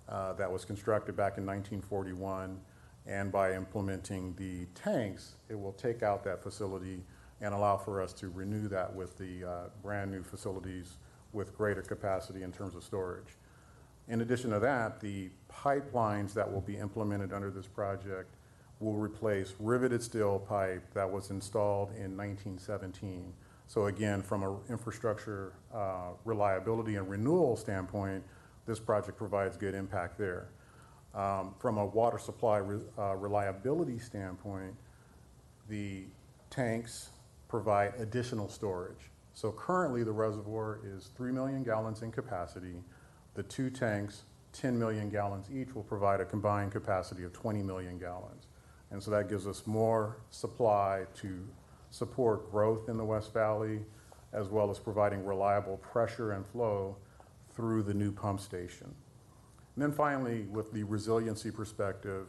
that was constructed back in 1941. And by implementing the tanks, it will take out that facility and allow for us to renew that with the brand new facilities with greater capacity in terms of storage. In addition to that, the pipelines that will be implemented under this project will replace riveted steel pipe that was installed in 1917. So again, from an infrastructure reliability and renewal standpoint, this project provides good impact there. From a water supply reliability standpoint, the tanks provide additional storage. So currently the reservoir is 3 million gallons in capacity. The 2 tanks, 10 million gallons each, will provide a combined capacity of 20 million gallons. And so that gives us more supply to support growth in the West Valley, as well as providing reliable pressure and flow through the new pump station. And then finally, with the resiliency perspective,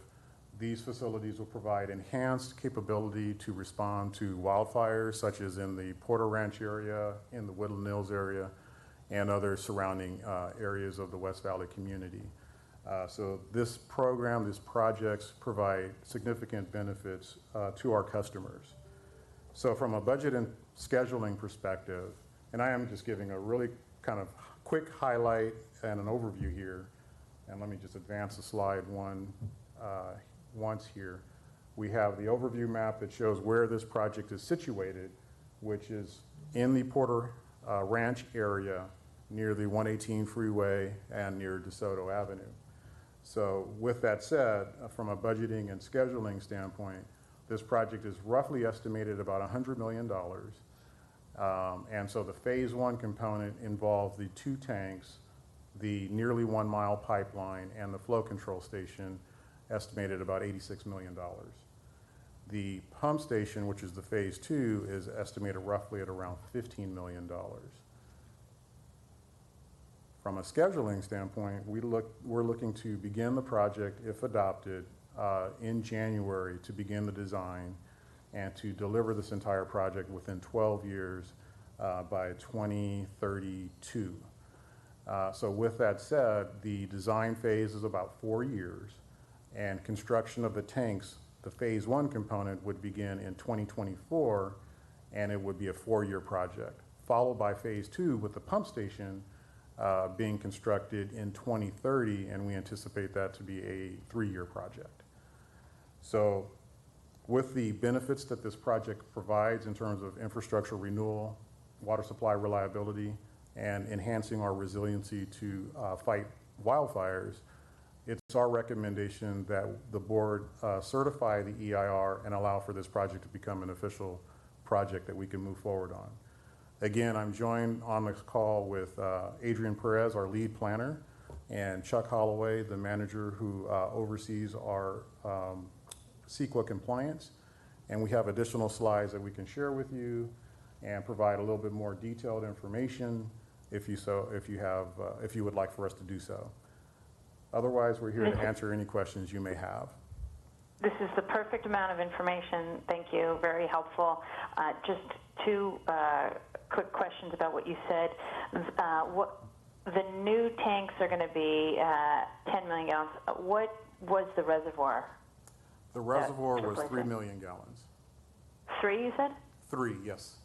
these facilities will provide enhanced capability to respond to wildfires, such as in the Porter Ranch area, in the Woodland Hills area, and other surrounding areas of the West Valley community. So this program, these projects provide significant benefits to our customers. So from a budget and scheduling perspective, and I am just giving a really kind of quick highlight and an overview here, and let me just advance the slide once here. We have the overview map that shows where this project is situated, which is in the Porter Ranch area near the 118 freeway and near DeSoto Avenue. So with that said, from a budgeting and scheduling standpoint, this project is roughly estimated about $100 million. And so the phase 1 component involves the 2 tanks, the nearly 1 mile pipeline, and the flow control station, estimated about $86 million. The pump station, which is the phase 2, is estimated roughly at around $15 million. From a scheduling standpoint, we're looking to begin the project, if adopted, in January to begin the design and to deliver this entire project within 12 years by 2032. So with that said, the design phase is about 4 years, and construction of the tanks The phase one component would begin in 2024, and it would be a 4-year project, followed by phase two with the pump station being constructed in 2030, and we anticipate that to be a 3-year project. So with the benefits that this project provides in terms of infrastructure renewal, water supply reliability, and enhancing our resiliency to fight wildfires, it's our recommendation that the board certify the EIR and allow for this project to become an official project that we can move forward on. Again, I'm joined on this call with Adrian Perez, our lead planner, and Chuck Holloway, the manager who oversees our CEQA compliance. And we have additional slides that we can share with you and provide a little bit more detailed information if you would like for us to do so. Otherwise, we're here to answer any questions you may have. This is the perfect amount of information. Thank you. Very helpful. Just two quick questions about what you said. What the new tanks are going to be 10 million gallons. What was the reservoir? The reservoir was 3 million gallons. 3, you said? 3, yes.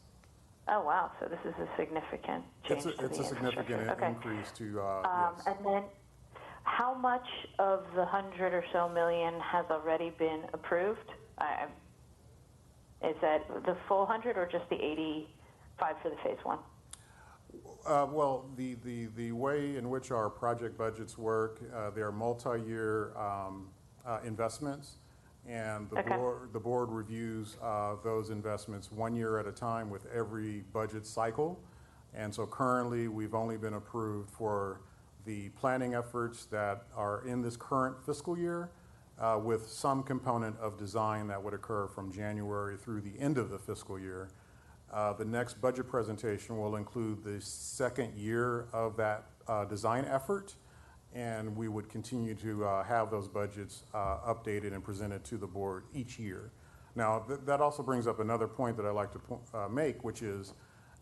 Oh, wow. So this is a significant change. It's a significant increase to, yes. And then how much of the 100 or so million has already been approved? Is that the full 100 or just the 85 for the phase one? Well, the way in which our project budgets work, they are multi-year investments, and the board reviews those investments 1 year at a time with every budget cycle. And so currently, we've only been approved for the planning efforts that are in this current fiscal year, with some component of design that would occur from January through the end of the fiscal year. The next budget presentation will include the second year of that design effort, and we would continue to have those budgets updated and presented to the board each year. Now, that also brings up another point that I'd like to make, which is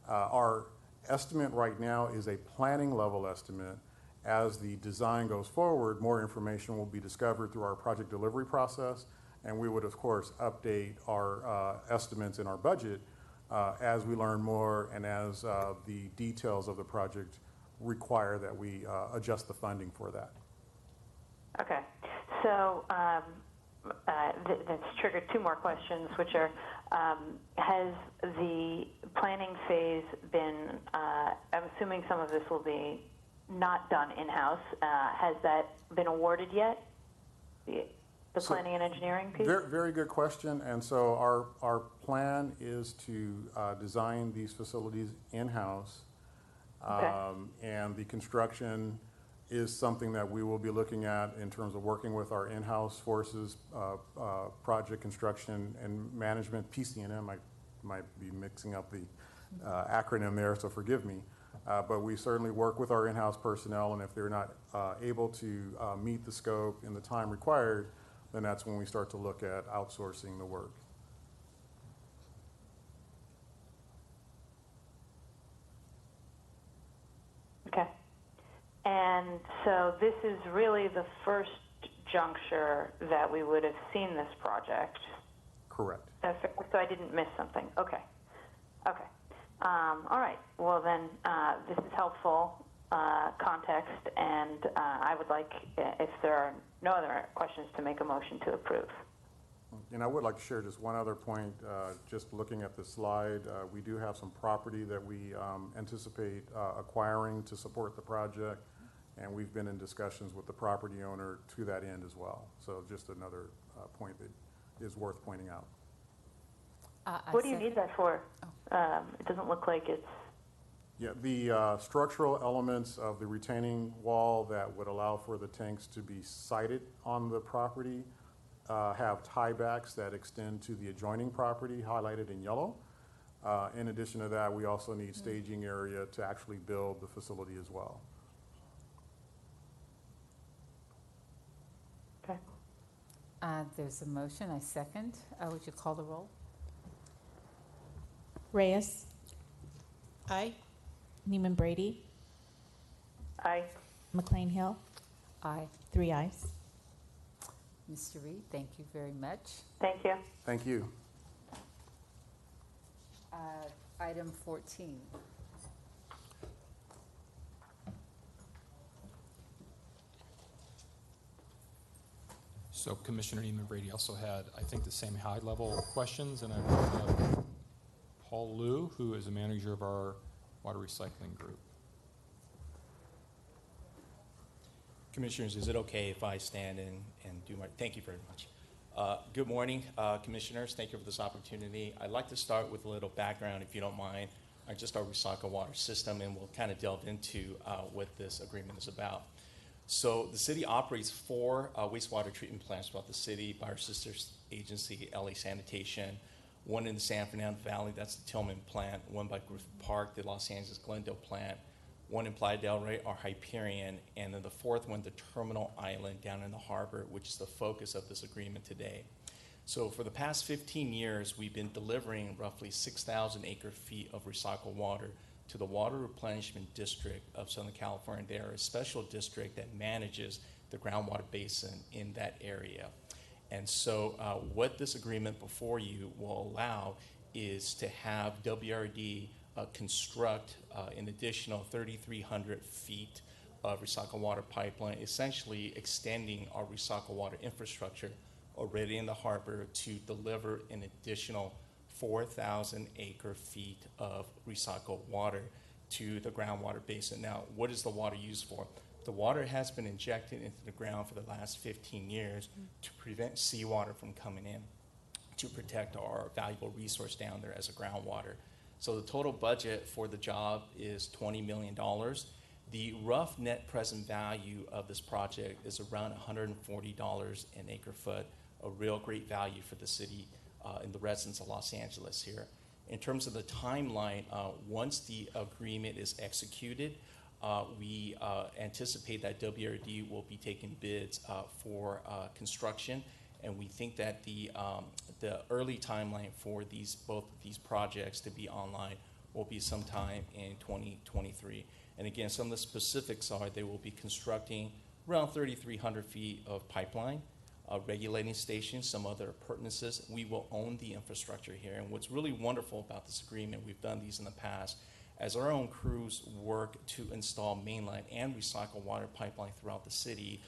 our estimate right now is a planning level estimate. As the design goes forward, more information will be discovered through our project delivery process, and we would, of course, update our estimates in our budget as we learn more and as the details of the project require that we adjust the funding for that. Okay. So that's triggered two more questions, which are, has the planning phase been, I'm assuming some of this will be not done in-house. Has that been awarded yet? The planning and engineering piece? Very good question. And so our plan is to design these facilities in-house. And the construction is something that we will be looking at in terms of working with our in-house forces, project construction and management, PCNM. I might be mixing up the acronym there, so forgive me. But we certainly work with our in-house personnel, and if they're not able to meet the scope in the time required, then that's when we start to look at outsourcing the work. Okay. And so this is really the first juncture that we would have seen this project. Correct. So I didn't miss something. Okay. Okay. All right. Well, then this is helpful context, and I would like, if there are no other questions, to make a motion to approve. And I would like to share just one other point. Just looking at the slide, we do have some property that we anticipate acquiring to support the project, and we've been in discussions with the property owner to that end as well. So just another point that is worth pointing out. What do you need that for? It doesn't look like it's... Yeah, the structural elements of the retaining wall that would allow for the tanks to be sited on the property have tiebacks that extend to the adjoining property, highlighted in yellow. In addition to that, we also need staging area to actually build the facility as well. Okay. There's a motion. I second. Would you call the roll? Reyes? Aye. Neiman Brady? Aye. McLean Hill? Aye. 3 ayes. Mr. Reed, thank you very much. Thank you. Thank you. Item 14. So Commissioner Neiman Brady also had, I think, the same high-level questions, and I have Paul Liu, who is a manager of our water recycling group. Commissioners, is it okay if I stand and do my, thank you very much. Good morning, Commissioners. Thank you for this opportunity. I'd like to start with a little background, if you don't mind, on just our recycled water system, and we'll kind of delve into what this agreement is about. So the city operates 4 wastewater treatment plants throughout the city by our sister agency, LA Sanitation, one in the San Fernando Valley, that's the Tillman plant, one by Griffith Park, the Los Angeles Glendale plant, one in Playa del Rey, our Hyperion, and then the 4th one, the Terminal Island down in the harbor, which is the focus of this agreement today. So for the past 15 years, we've been delivering roughly 6,000 acre-feet of recycled water to the Water Replenishment District of Southern California. They are a special district that manages the groundwater basin in that area. And so what this agreement before you will allow is to have WRD construct an additional 3,300 feet of recycled water pipeline, essentially extending our recycled water infrastructure already in the harbor to deliver an additional 4,000 acre-feet of recycled water to the groundwater basin. Now, what is the water used for? The water has been injected into the ground for the last 15 years to prevent seawater from coming in, to protect our valuable resource down there as a groundwater. So the total budget for the job is $20 million. The rough net present value of this project is around $140 an acre foot, a real great value for the city and the residents of Los Angeles here. In terms of the timeline, once the agreement is executed, we anticipate that WRD will be taking bids for construction, and we think that the early timeline for both of these projects to be online will be sometime in 2023. And again, some of the specifics are they will be constructing around 3,300 feet of pipeline, regulating stations, some other appurtenances. We will own the infrastructure here. And what's really wonderful about this agreement, we've done these in the past, as our own crews work to install mainline and recycled water pipeline throughout the city,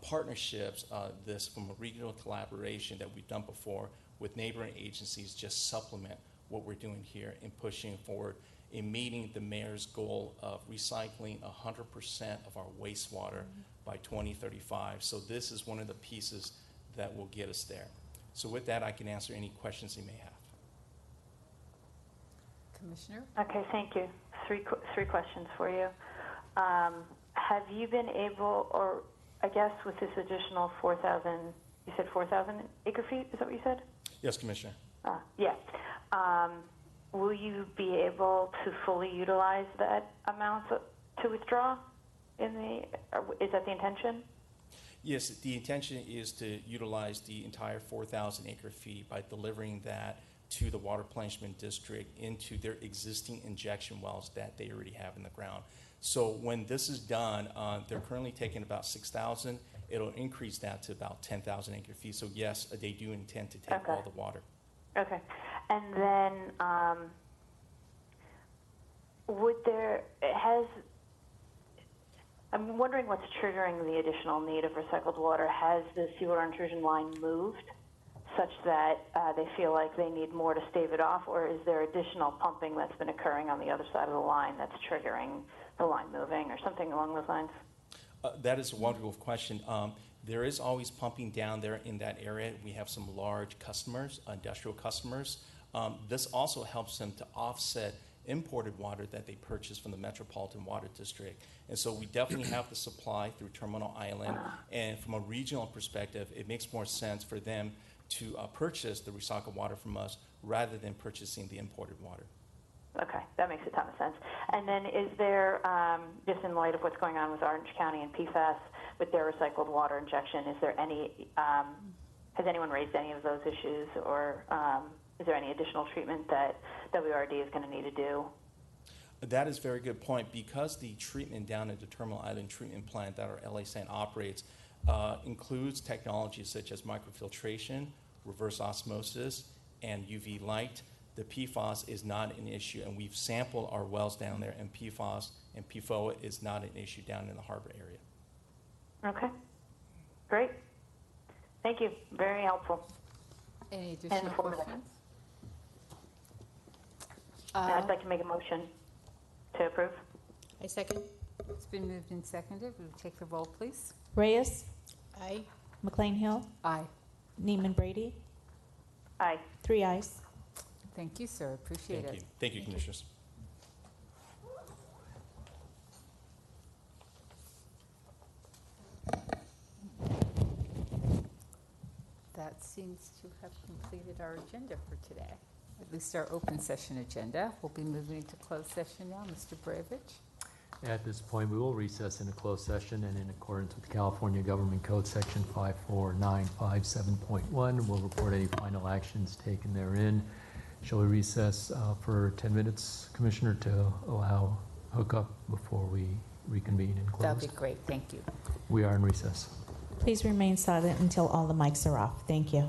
partnerships, this from a regional collaboration that we've done before with neighboring agencies just supplement what we're doing here in pushing forward in meeting the mayor's goal of recycling 100% of our wastewater by 2035. So this is one of the pieces that will get us there. So with that, I can answer any questions you may have. Commissioner? Okay, thank you. Three questions for you. Have you been able, or I guess with this additional 4,000, you said 4,000 acre feet, is that what you said? Yes, Commissioner. Yeah. Will you be able to fully utilize that amount to withdraw? Is that the intention? Yes, the intention is to utilize the entire 4,000 acre feet by delivering that to the Water Replenishment District into their existing injection wells that they already have in the ground. So when this is done, they're currently taking about 6,000. It'll increase that to about 10,000 acre feet. So yes, they do intend to take all the water. Okay. And then I'm wondering what's triggering the additional need of recycled water. Has the seawater intrusion line moved such that they feel like they need more to stave it off, or is there additional pumping that's been occurring on the other side of the line that's triggering the line moving or something along those lines? That is a wonderful question. There is always pumping down there in that area. We have some large customers, industrial customers. This also helps them to offset imported water that they purchase from the Metropolitan Water District. And so we definitely have the supply through Terminal Island. And from a regional perspective, it makes more sense for them to purchase the recycled water from us rather than purchasing the imported water. Okay, that makes a ton of sense. And then is there, just in light of what's going on with Orange County and PFAS with their recycled water injection, is there any, has anyone raised any of those issues, or is there any additional treatment that WRD is going to need to do? That is a very good point. Because the treatment down at the Terminal Island treatment plant that our LA San operates, includes technologies such as microfiltration, reverse osmosis, and UV light. The PFAS is not an issue, and we've sampled our wells down there, and PFAS and PFOA is not an issue down in the harbor area. Okay, great. Thank you, very helpful. Any additional Informative. questions? I'd like to make a motion to approve. I second. It's been moved and seconded. We'll take the roll, please. Reyes, Aye. McLean Hill, Aye. Neiman Brady, Aye. 3 ayes. Thank you, sir. Appreciate Thank it. you. Thank you, Commissioners. That seems to have completed our agenda for today, at least our open session agenda. We'll be moving into closed session now. Mr. Brevich. At this point, we will recess into closed session, and in accordance with California Government Code Section 54957.1, we'll report any final actions taken therein. Shall we recess for 10 minutes, Commissioner, to allow hookup before we reconvene in closed? That'd be great. Thank you. We are in recess. Please remain silent until all the mics are off. Thank you.